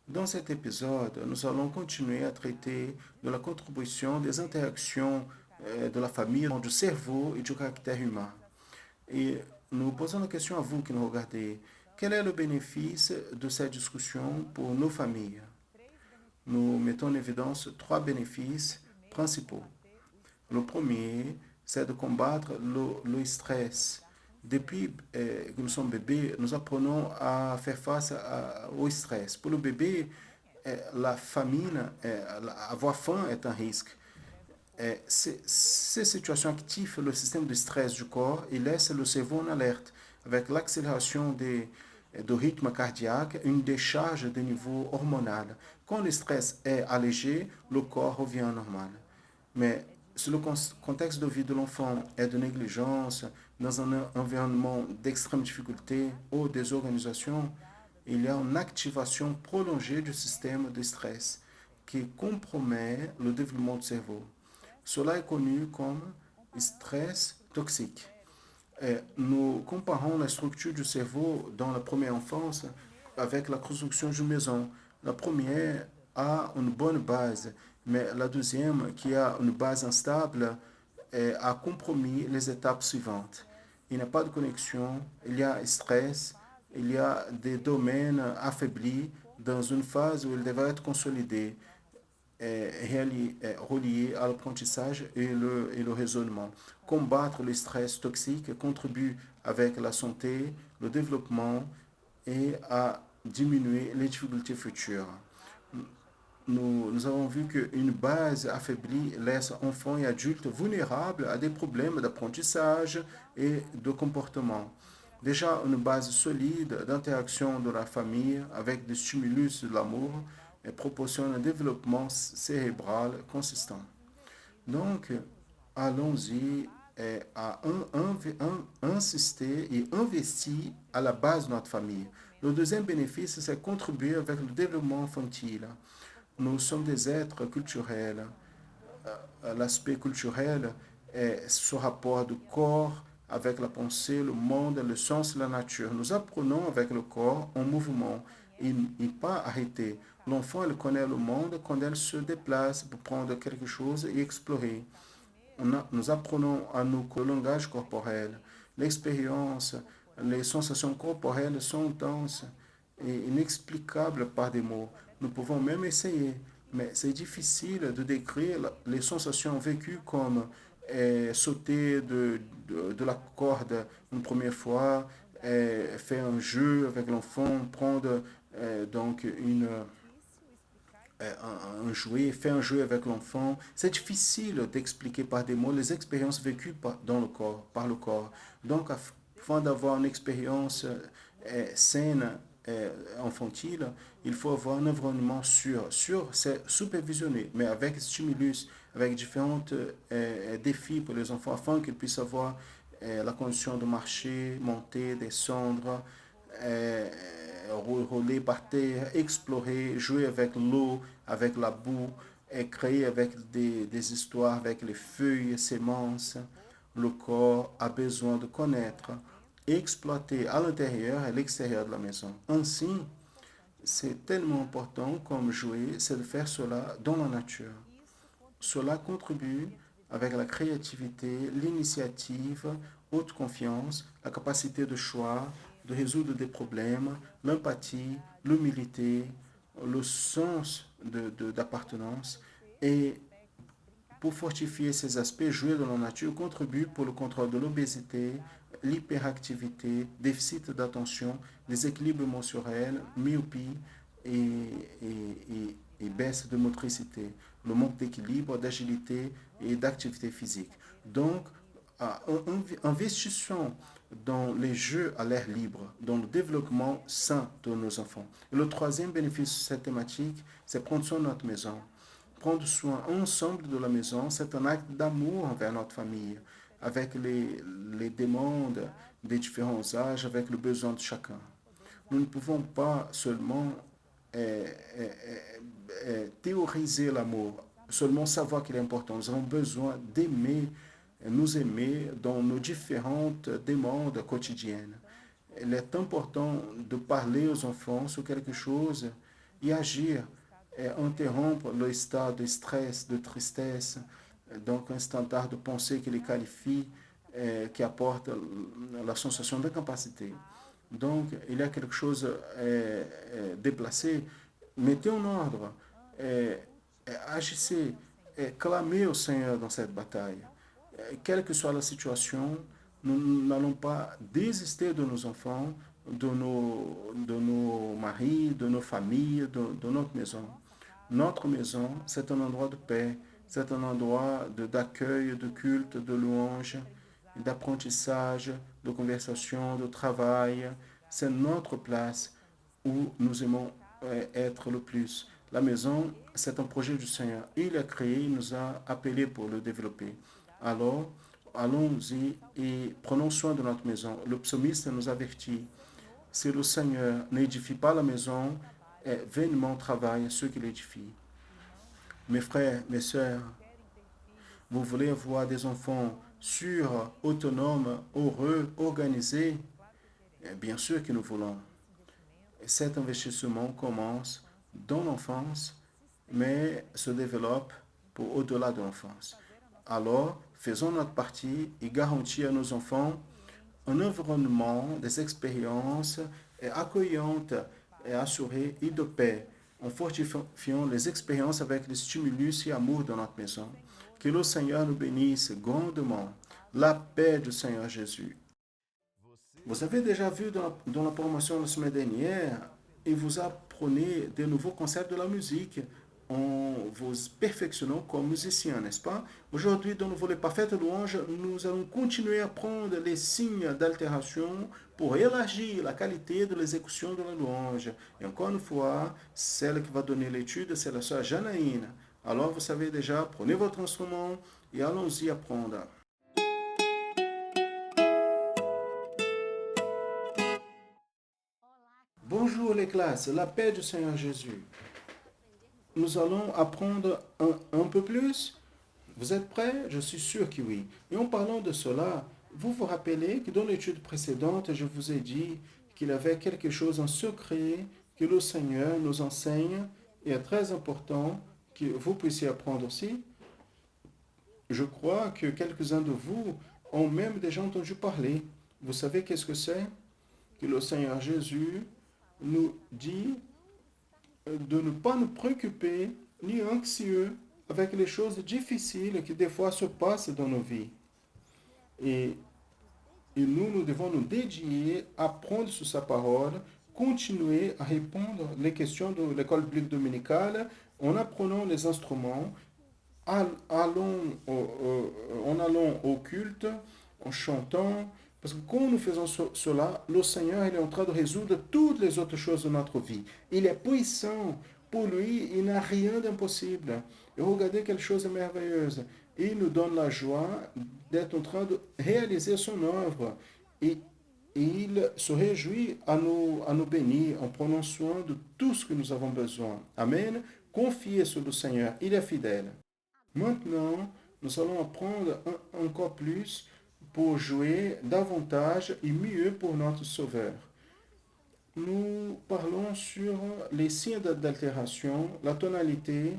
Dans cet épisode, nous allons continuer à traiter de la contribution des interactions de la famille, du cerveau et du caractère humain. Et nous posons la question à vous qui nous regardez. Quel est le bénéfice de cette discussion pour nos familles? Nous mettons en évidence 3 bénéfices principaux. Le premier, c'est de combattre le stress. Depuis que nous sommes bébés, nous apprenons à faire face au stress. Pour le bébé, la famine, avoir faim est un risque. Ces situations activent le système de stress du corps et laissent le cerveau en alerte, avec l'accélération du rythme cardiaque, une décharge de niveau hormonal. Quand le stress est allégé, le corps revient normal. Mais si le contexte de vie de l'enfant est de négligence, dans un environnement d'extrême difficulté ou désorganisation, il y a une activation prolongée du système de stress qui compromet le développement du cerveau. Cela est connu comme stress toxique. Nous comparons la structure du cerveau dans la première enfance avec la construction d'une maison. La première a une bonne base, mais la deuxième, qui a une base instable, a compromis les étapes suivantes. Il n'y a pas de connexion, il y a stress, il y a des domaines affaiblis dans une phase où ils devraient être consolidés, reliés à l'apprentissage et le raisonnement. Combattre le stress toxique contribue avec la santé, le développement et à diminuer les difficultés futures. Nous avons vu qu'une base affaiblie laisse enfants et adultes vulnérables à des problèmes d'apprentissage et de comportement. Déjà, une base solide d'interaction de la famille avec des stimulus de l'amour proportionne un développement cérébral consistant. Donc, allons-y à insister et investir à la base de notre famille. Le deuxième bénéfice, c'est contribuer avec le développement infantile. Nous sommes des êtres culturels. L'aspect culturel est ce rapport du corps avec la pensée, le monde, le sens, la nature. Nous apprenons avec le corps en mouvement et pas arrêté. L'enfant, elle connaît le monde quand elle se déplace pour prendre quelque chose et explorer. Nous apprenons à nous le langage corporel, l'expérience, les sensations corporelles sont intenses et inexplicables par des mots. Nous pouvons même essayer, mais c'est difficile de décrire les sensations vécues comme sauter de la corde une première fois, faire un jeu avec l'enfant, prendre donc un jouet, faire un jeu avec l'enfant. C'est difficile d'expliquer par des mots les expériences vécues dans le corps, par le corps. Donc, afin d'avoir une expérience saine infantile, il faut avoir un environnement sûr. Sûr, c'est supervisionné, mais avec stimulus, avec différents défis pour les enfants, afin qu'ils puissent avoir la condition de marcher, monter, descendre, euh, rouler par terre, explorer, jouer avec l'eau, avec la boue, et créer avec des histoires, avec les feuilles, semences. Le corps a besoin de connaître et exploiter à l'intérieur et à l'extérieur de la maison. Ainsi, c'est tellement important comme jouer, c'est de faire cela dans la nature. Cela contribue avec la créativité, l'initiative, haute confiance, la capacité de choix, de résoudre des problèmes, l'empathie, l'humilité, le sens d'appartenance. Et pour fortifier ces aspects, jouer dans la nature contribue pour le contrôle de l'obésité, l'hyperactivité, déficit d'attention, déséquilibre émotionnel, myopie et baisse de motricité, le manque d'équilibre, d'agilité et d'activité physique. Donc, investissons dans les jeux à l'air libre, dans le développement sain de nos enfants. Et le troisième bénéfice de cette thématique, c'est prendre soin de notre maison. Prendre soin ensemble de la maison, c'est un acte d'amour envers notre famille, avec les demandes des différents âges, avec le besoin de chacun. Nous ne pouvons pas seulement euh, euh, théoriser l'amour, seulement savoir qu'il est important. Nous avons besoin d'aimer, nous aimer dans nos différentes demandes quotidiennes. Il est important de parler aux enfants sur quelque chose et agir et interrompre le état de stress, de tristesse, donc un standard de pensée qui les qualifie, qui apporte la sensation d'incapacité. Donc, il y a quelque chose déplacé. Mettez en ordre, agissez, clamez au Seigneur dans cette bataille. Quelle que soit la situation, nous n'allons pas désister de nos enfants, de nos maris, de nos familles, de notre maison. Notre maison, c'est un endroit de paix, c'est un endroit d'accueil, de culte, de louange, d'apprentissage, de conversation, de travail. C'est notre place où nous aimons être le plus. La maison, c'est un projet du Seigneur. Il a créé, il nous a appelés pour le développer. Alors, allons-y et prenons soin de notre maison. Le psalmiste nous avertit, si le Seigneur n'édifie pas la maison, vainement travaille ceux qui l'édifient. Mes frères, mes sœurs, vous voulez avoir des enfants sûrs, autonomes, heureux, organisés? Bien sûr que nous voulons. Cet investissement commence dans l'enfance, mais se développe pour au-delà de l'enfance. Alors, faisons notre partie et garantissons à nos enfants un environnement, des expériences accueillantes et assurées et de paix, en fortifiant les expériences avec les stimulus et amour de notre maison. Que le Seigneur nous bénisse grandement. La paix du Seigneur Jésus. Vous avez déjà vu dans la promotion la semaine dernière, et vous apprenez des nouveaux concepts de la musique en vous perfectionnant comme musicien, n'est-ce pas? Aujourd'hui, dans le volet parfaite louange, nous allons continuer à prendre les signes d'altération pour élargir la qualité de l'exécution de la louange. Et encore une fois, celle qui va donner l'étude, c'est la sœur Janaïne. Alors, vous savez déjà, prenez votre instrument et allons-y apprendre. Bonjour les classes, la paix du Seigneur Jésus. Nous allons apprendre un peu plus. Vous êtes prêts? Je suis sûr que oui. Et en parlant de cela, vous vous rappelez que dans l'étude précédente, je vous ai dit qu'il y avait quelque chose en secret que le Seigneur nous enseigne et est très important que vous puissiez apprendre aussi. Je crois que quelques-uns de vous ont même déjà entendu parler. Vous savez qu'est-ce que c'est? Que le Seigneur Jésus nous dit de ne pas nous préoccuper ni anxieux avec les choses difficiles qui des fois se passent dans nos vies. Et, nous devons nous dédier à prendre sur sa parole, continuer à répondre les questions de l'école biblique dominicale en apprenant les instruments, en allant au culte, en chantant, Parce que quand nous faisons cela, le Seigneur il est en train de résoudre toutes les autres choses de notre vie. Il est puissant. Pour lui, il n'a rien d'impossible. Et regardez quelle chose merveilleuse. Il nous donne la joie d'être en train de réaliser son œuvre. Et il se réjouit à nous bénir en prenant soin de tout ce que nous avons besoin. Amen. Confiez sur le Seigneur. Il est fidèle. Maintenant, nous allons apprendre encore plus pour jouer davantage et mieux pour notre Sauveur. Nous parlons sur les signes d'altération, la tonalité.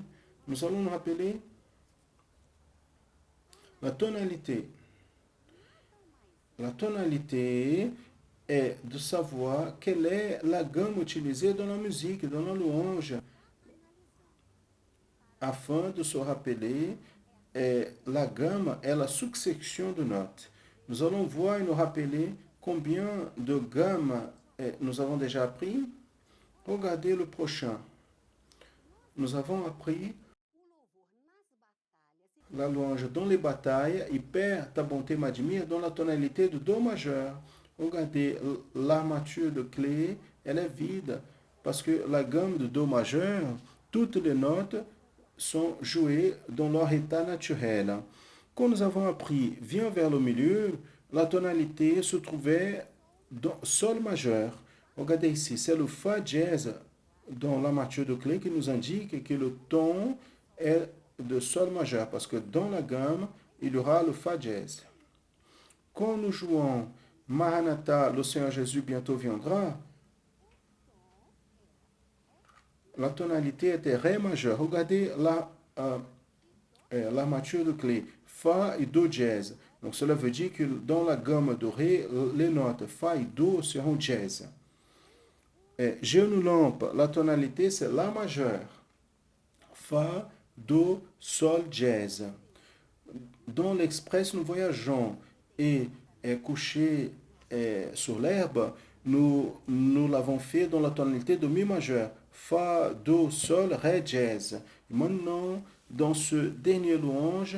Nous allons nous rappeler la tonalité. La tonalité est de savoir quelle est la gamme utilisée dans la musique, dans la louange, afin de se rappeler la gamme est la succession de notes. Nous allons voir et nous rappeler combien de gammes nous avons déjà appris. Regardez le prochain. Nous avons appris la louange dans les batailles et Père, ta bonté m'admire dans la tonalité de Do majeur. Regardez, l'armature de clé, elle est vide parce que la gamme de Do majeur, toutes les notes sont jouées dans leur état naturel. Quand nous avons appris Viens vers le milieu, la tonalité se trouvait dans Sol majeur. Regardez ici, c'est le Fa dièse dans l'armature de clé qui nous indique que le ton est de Sol majeur, parce que dans la gamme, il y aura le Fa dièse. Quand nous jouons Maranatha, le Seigneur Jésus bientôt viendra, la tonalité était Ré majeur. Regardez l'armature de clé, Fa et Do dièse. Donc cela veut dire que dans la gamme de Ré, les notes Fa et Do seront dièse. Lampe, la tonalité c'est La majeur. Fa, Do, Sol, dièse. Dans l'Express, nous voyageons et couché sur l'herbe, nous l'avons fait dans la tonalité de Mi majeur. Fa, Do, Sol, Ré, dièse. Maintenant, dans ce dernier louange,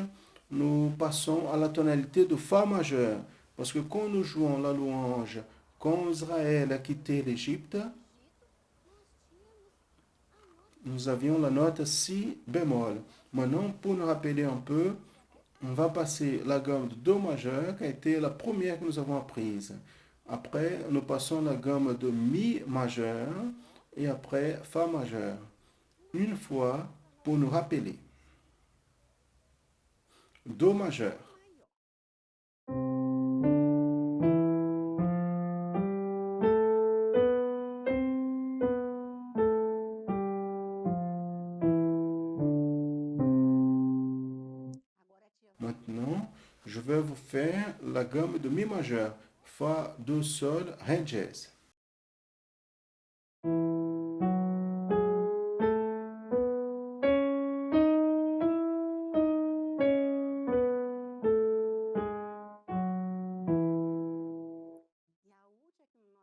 nous passons à la tonalité de Fa majeur. Parce que quand nous jouons la louange, quand Israël a quitté l'Égypte, nous avions la note Si bémol. Maintenant, pour nous rappeler un peu, on va passer la gamme de Do majeur, qui a été la première que nous avons apprise. Après, nous passons la gamme de Mi majeur et après Fa majeur. Une fois pour nous rappeler. Do majeur. Maintenant, je vais vous faire la gamme de Mi majeur. Fa, Do, Sol, Ré dièse.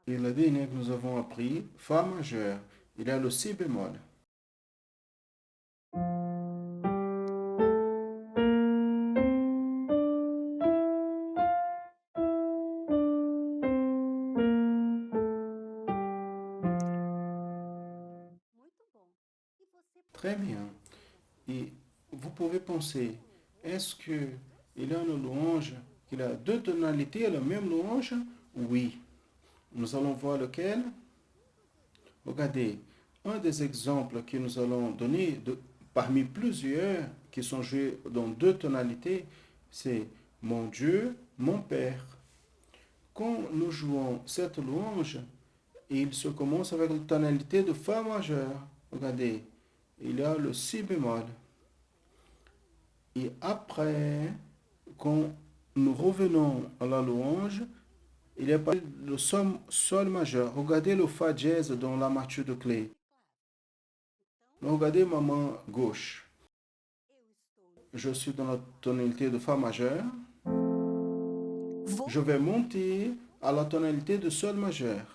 Et la dernière que nous avons appris, Fa majeur. Il y a le Si bémol. Très bien. Et vous pouvez penser, est-ce qu'il y a une louange qui a deux tonalités, la même louange? Oui. Nous allons voir lequel. Regardez, un des exemples que nous allons donner parmi plusieurs qui sont joués dans deux tonalités, c'est Mon Dieu, mon Père. Quand nous jouons cette louange, il se commence avec la tonalité de Fa majeur. Regardez, il y a le Si bémol. Et après, quand nous revenons à la louange, il y a pas le sol majeur. Regardez le Fa dièse dans la l'armature de clé. Regardez ma main gauche. Je suis dans la tonalité de Fa majeur. Je vais monter à la tonalité de Sol majeur.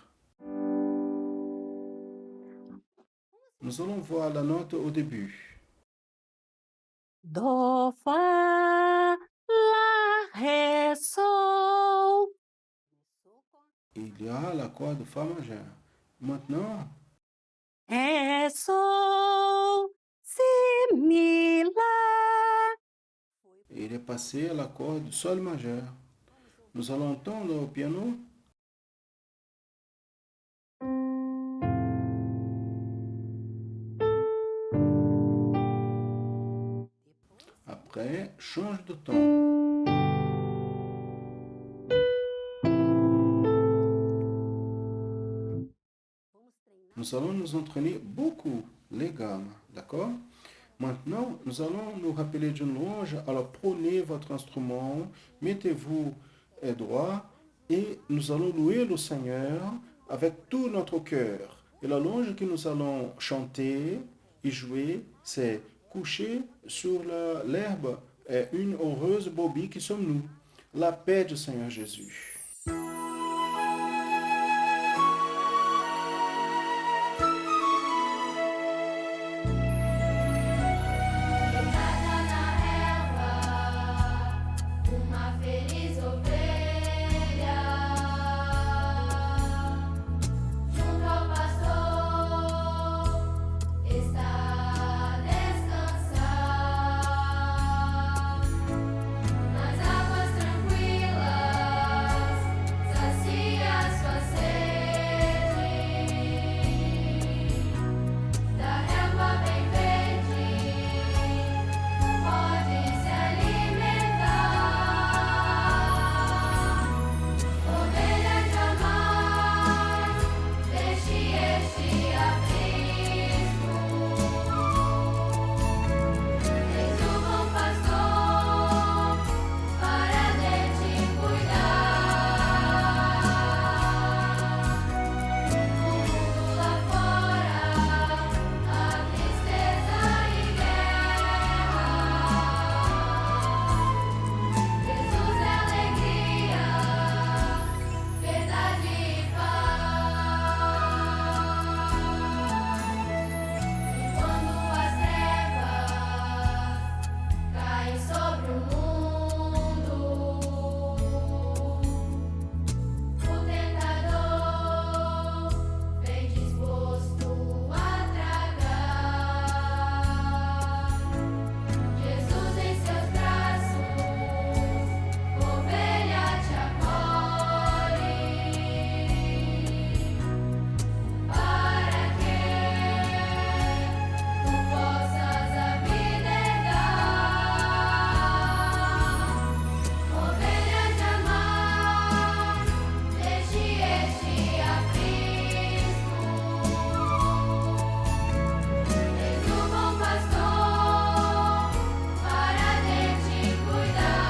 Nous allons voir la note au début. Do, Fa, La, Ré, Sol. il y a l'accord de Fa majeur. Maintenant, É sol, si, mi, lá. il est passé à l'accord de Sol majeur. Nous allons entendre au piano. Après, change de ton. Nous allons nous entraîner beaucoup les gammes, d'accord? Maintenant, nous allons nous rappeler d'une louange. Alors prenez votre instrument, mettez-vous droit et nous allons louer le Seigneur avec tout notre cœur. Et la louange que nous allons chanter et jouer, c'est coucher sur l'herbe est une heureuse brebis qui sommes nous. La paix du Seigneur Jésus. Deitada na relva, uma feliz ovelha, junto ao pastor está a descansar. Nas águas tranquilas, sacia sua sede, da relva bem verde pode se alimentar. Ovelha jamais deixe este aprisco. Eis o bom pastor para de te cuidar. No mundo lá fora há tristeza e guerra. Jesus é alegria, verdade e paz. E quando as trevas caem sobre o mundo, o tentador vem disposto a tragar. Jesus em seus braços, ovelha te acolhe, para que tu possas a vida herdar. Ovelha jamais deixe este aprisco. Eis o bom pastor para de te cuidar.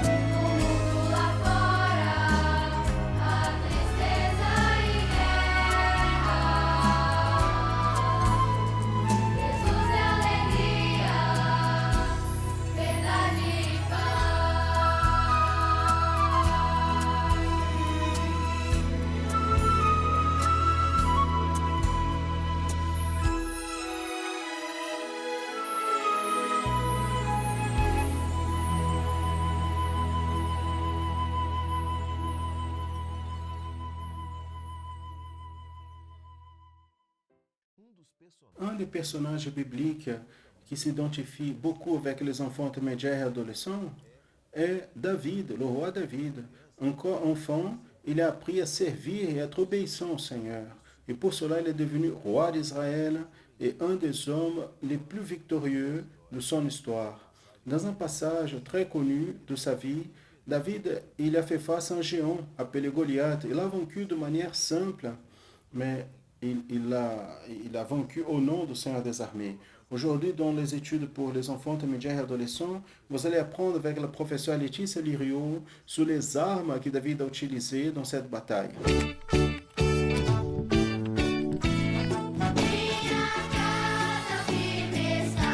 No mundo lá fora há tristeza e guerra. Jesus é alegria, verdade e Un des personnages bibliques qui s'identifie beaucoup avec les enfants intermédiaires et adolescents est David, le roi David. Encore enfant, il a appris à servir et à être obéissant au Seigneur. Et pour cela, il est devenu roi d'Israël et un des hommes les plus victorieux de son histoire. Dans un passage très connu de sa vie, David, il a fait face à un géant appelé Goliath. Il l'a vaincu de manière simple, mais il a vaincu au nom du Seigneur des armées. Aujourd'hui, dans les études pour les enfants intermédiaires et adolescents, vous allez apprendre avec la professeure Laetitia Lirio sur les armes que David a utilisées dans cette bataille. minha casa firme está.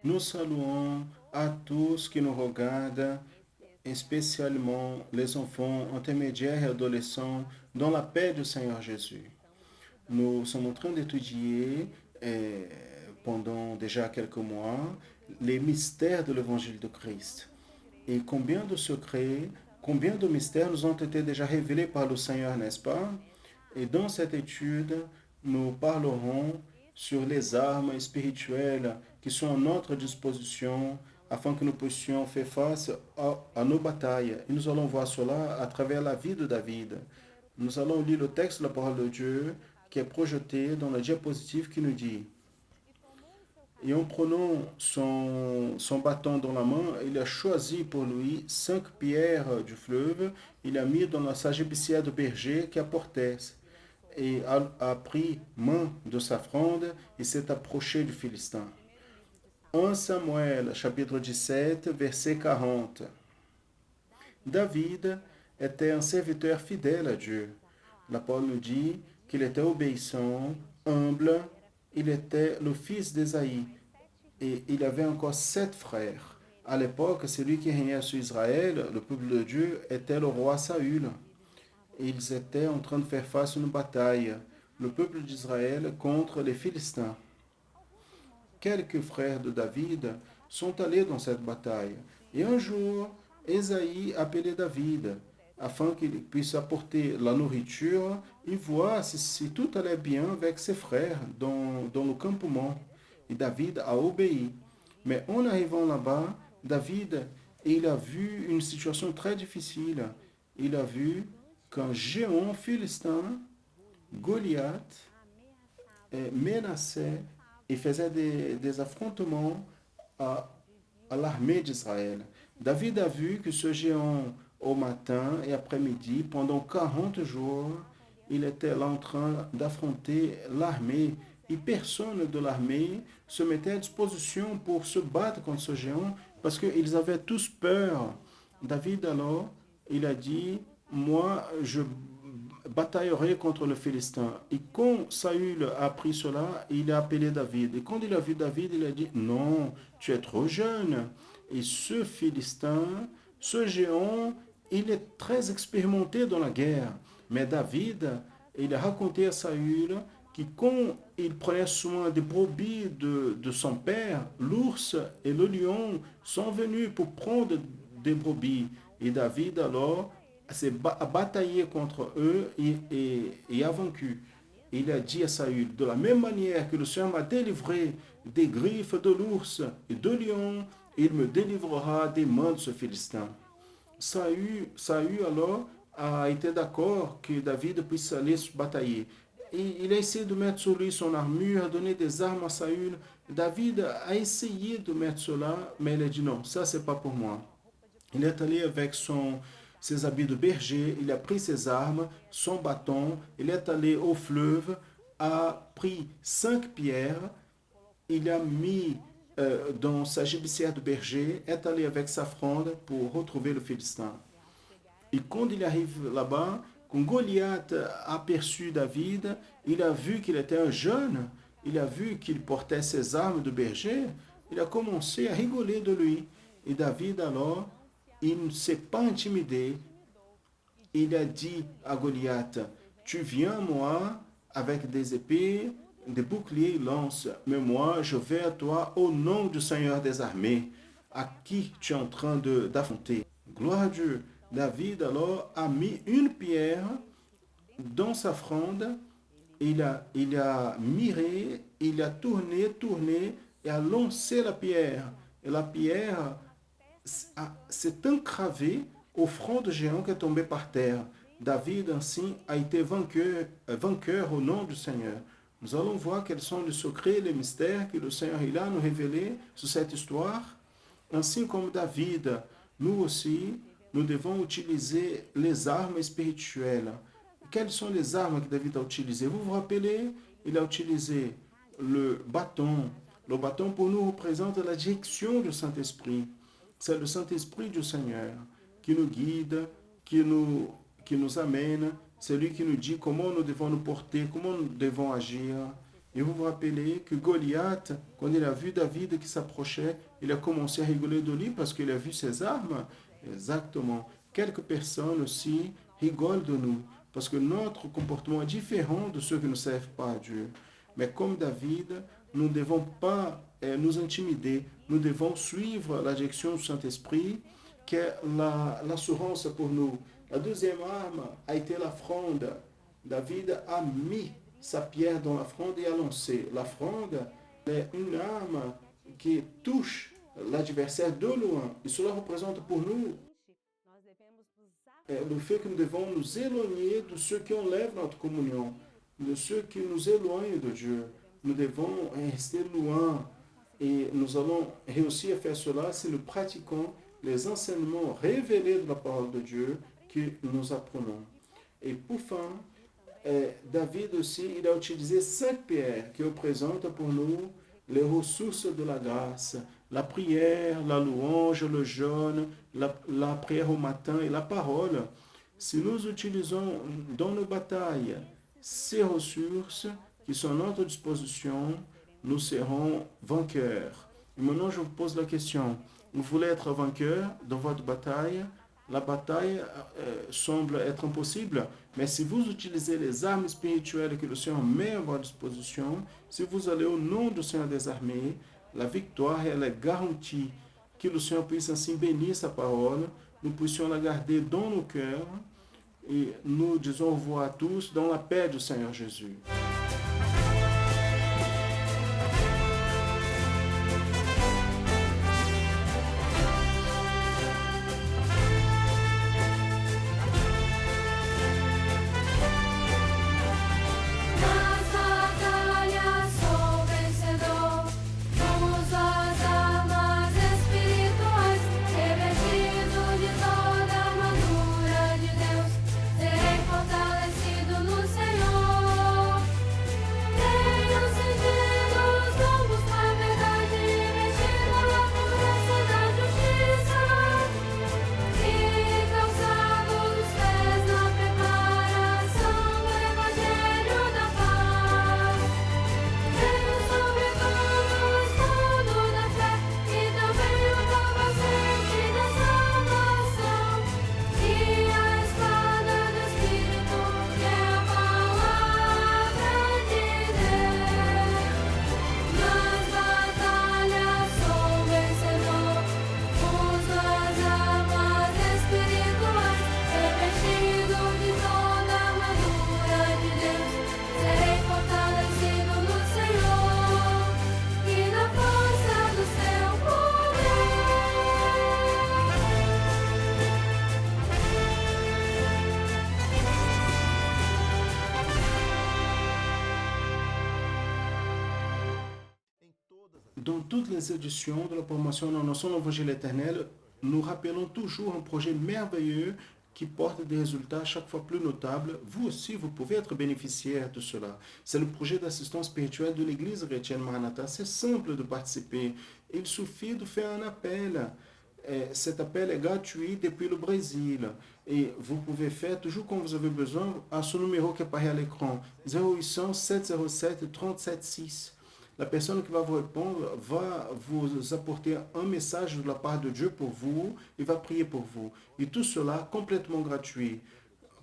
Nous saluons à tous qui nous regardent, spécialement les enfants intermédiaires et adolescents, dans la paix du Seigneur Jésus. Nous sommes en train d'étudier pendant déjà quelques mois les mystères de l'évangile de Christ. Et combien de secrets, combien de mystères nous ont été déjà révélés par le Seigneur, n'est-ce pas? Et dans cette étude, nous parlerons sur les armes spirituelles qui sont à notre disposition afin que nous puissions faire face à nos batailles. Et nous allons voir cela à travers la vie de David. Nous allons lire le texte de la parole de Dieu qui est projeté dans la diapositive qui nous dit: et en prenant son bâton dans la main, il a choisi pour lui 5 pierres du fleuve, il a mis dans sa gibecière de berger qui apportait, et a pris main de sa fronde et s'est approché du Philistin. 1 Samuel, chapitre 17, verset 40. David était un serviteur fidèle à Dieu. La parole nous dit qu'il était obéissant, humble, il était le fils d'Ésaïe et il avait encore 7 frères. À l'époque, celui qui régnait sur Israël, le peuple de Dieu, était le roi Saül. Ils étaient en train de faire face à une bataille, le peuple d'Israël contre les Philistins. Quelques frères de David sont allés dans cette bataille. Et un jour, Ésaïe appelait David afin qu'il puisse apporter la nourriture et voir si tout allait bien avec ses frères dans le campement. Et David a obéi. Mais en arrivant là-bas, David, il a vu une situation très difficile. Il a vu qu'un géant philistin, Goliath, menaçait et faisait des affrontements à l'armée d'Israël. David a vu que ce géant, au matin et après-midi, pendant 40 jours, il était là en train d'affronter l'armée. Et personne de l'armée se mettait à disposition pour se battre contre ce géant parce qu'ils avaient tous peur. David alors, il a dit: moi, je bataillerai contre le Philistin. Et quand Saül a appris cela, il a appelé David. Et quand il a vu David, il a dit: non, tu es trop jeune. Et ce Philistin, ce géant, il est très expérimenté dans la guerre. Mais David, il a raconté à Saül que quand il prenait soin des brebis de son père, l'ours et le lion sont venus pour prendre des brebis. Et David alors a bataillé contre eux et a vaincu. Il a dit à Saül: de la même manière que le Seigneur m'a délivré des griffes de l'ours et de lion, il me délivrera des mains de ce Philistin. Saül alors a été d'accord que David puisse aller se batailler. Et il a essayé de mettre sur lui son armure, a donné des armes à Saül. David a essayé de mettre cela, mais il a dit: non, ça c'est pas pour moi. Il est allé avec ses habits de berger, il a pris ses armes, son bâton, il est allé au fleuve, a pris 5 pierres, il a mis dans sa gibecière de berger, est allé avec sa fronde pour retrouver le Philistin. Et quand il arrive là-bas, quand Goliath a aperçu David, il a vu qu'il était un jeune, il a vu qu'il portait ses armes de berger, il a commencé à rigoler de lui. Et David alors, il ne s'est pas intimidé. Il a dit à Goliath: tu viens moi avec des épées, des boucliers, lances, mais moi je vais à toi au nom du Seigneur des armées, à qui tu es en train d'affronter. Gloire à Dieu. David alors a mis une pierre dans sa fronde, il a miré, il a tourné et a lancé la pierre. Et la pierre s'est encravée au front du géant qui est tombé par terre. David ainsi a été vainqueur au nom du Seigneur. Nous allons voir quels sont les secrets, les mystères que le Seigneur il a nous révélés sur cette histoire. Ainsi comme David, nous aussi, nous devons utiliser les armes spirituelles. Quelles sont les armes que David a utilisées? Vous vous rappelez? Il a utilisé le bâton. Le bâton pour nous représente la direction du Saint-Esprit. C'est le Saint-Esprit du Seigneur qui nous guide, qui nous amène. C'est lui qui nous dit comment nous devons nous porter, comment nous devons agir. Et vous vous rappelez que Goliath, quand il a vu David qui s'approchait, il a commencé à rigoler de lui parce qu'il a vu ses armes. Exactement. Quelques personnes aussi rigolent de nous parce que notre comportement est différent de ceux qui ne servent pas à Dieu. Mais comme David, nous ne devons pas nous intimider. nous devons suivre la direction du Saint-Esprit, qui est l'assurance pour nous. La deuxième arme a été la fronde. David a mis sa pierre dans la fronde et a lancé. La fronde est une arme qui touche l'adversaire de loin. Et cela représente pour nous le fait que nous devons nous éloigner de ceux qui enlèvent notre communion, de ceux qui nous éloignent de Dieu. Nous devons rester loin et nous allons réussir à faire cela si nous pratiquons les enseignements révélés de la parole de Dieu que nous apprenons. Et pour fin, David aussi, il a utilisé 5 pierres qui représentent pour nous les ressources de la grâce. La prière, la louange, le jeûne, la prière au matin et la parole. Si nous utilisons dans nos batailles ces ressources qui sont à notre disposition, nous serons vainqueurs. Et maintenant, je vous pose la question. Vous voulez être vainqueur dans votre bataille? La bataille semble être impossible, mais si vous utilisez les armes spirituelles que le Seigneur met à votre disposition, si vous allez au nom du Seigneur des armées, la victoire elle est garantie. Que le Seigneur puisse ainsi bénir sa parole, nous puissions la garder dans nos cœurs et nous disons au revoir à tous dans la paix du Seigneur Jésus. Nas batalhas sou vencedor, uso as armas espirituais, revestido de toda a armadura de Deus, serei fortalecido no Senhor. Tenho cingido os lombos com a verdade, vestido a pureza da justiça, e calçado os pés na preparação do Evangelho da paz. Tenho sobretudo o escudo da fé e também o capacete da salvação e a espada do Espírito, que é a palavra de Deus. Nas batalhas sou vencedor, uso as armas espirituais, revestido de toda a armadura de Deus, serei fortalecido no Senhor e na força do seu poder. Dans toutes les éditions de la promotion de l'annonçant l'Évangile éternel, nous rappelons toujours un projet merveilleux qui porte des résultats chaque fois plus notables. Vous aussi, vous pouvez être bénéficiaire de cela. C'est le projet d'assistance spirituelle de l'Église chrétienne Maranatha. C'est simple de participer. Il suffit de faire un appel. Cet appel est gratuit depuis le Brésil. Et vous pouvez faire toujours quand vous avez besoin à ce numéro qui apparaît à l'écran. 0800 707 376. La personne qui va vous répondre va vous apporter un message de la part de Dieu pour vous et va prier pour vous. Et tout cela complètement gratuit.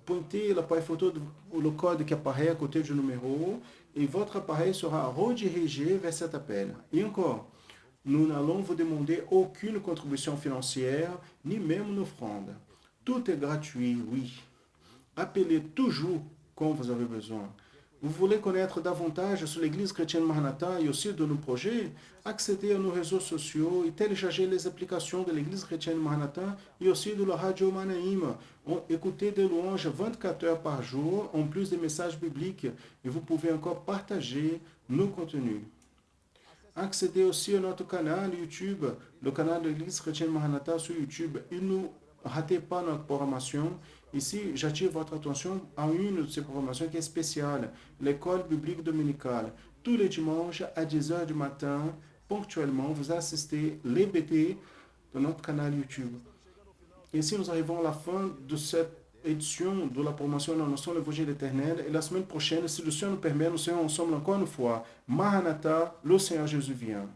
Pointez l'appareil photo ou le code qui apparaît à côté du numéro et votre appareil sera redirigé vers cet appel. Et encore, nous n'allons vous demander aucune contribution financière, ni même une offrande. Tout est gratuit, oui. Appelez toujours quand vous avez besoin. Vous voulez connaître davantage sur l'Église chrétienne Maranatha et aussi de nos projets? Accédez à nos réseaux sociaux et téléchargez les applications de l'Église chrétienne Maranatha et aussi de la radio Manaïm. Écoutez des louanges 24 heures par jour, en plus des messages bibliques, et vous pouvez encore partager nos contenus. Accédez aussi à notre canal YouTube, le canal de l'Église chrétienne Maranatha sur YouTube. Et ne ratez pas notre programmation. Ici, j'attire votre attention à une de ces programmations qui est spéciale, l'école biblique dominicale. Tous les dimanches à 10h du matin, ponctuellement, vous assistez les BT de notre canal YouTube. Ici, nous arrivons à la fin de cette édition de la promotion de l'annonçant l'Évangile éternel. Et la semaine prochaine, si le Seigneur nous permet, nous serons ensemble encore une fois. Maranatha, le Seigneur Jésus vient.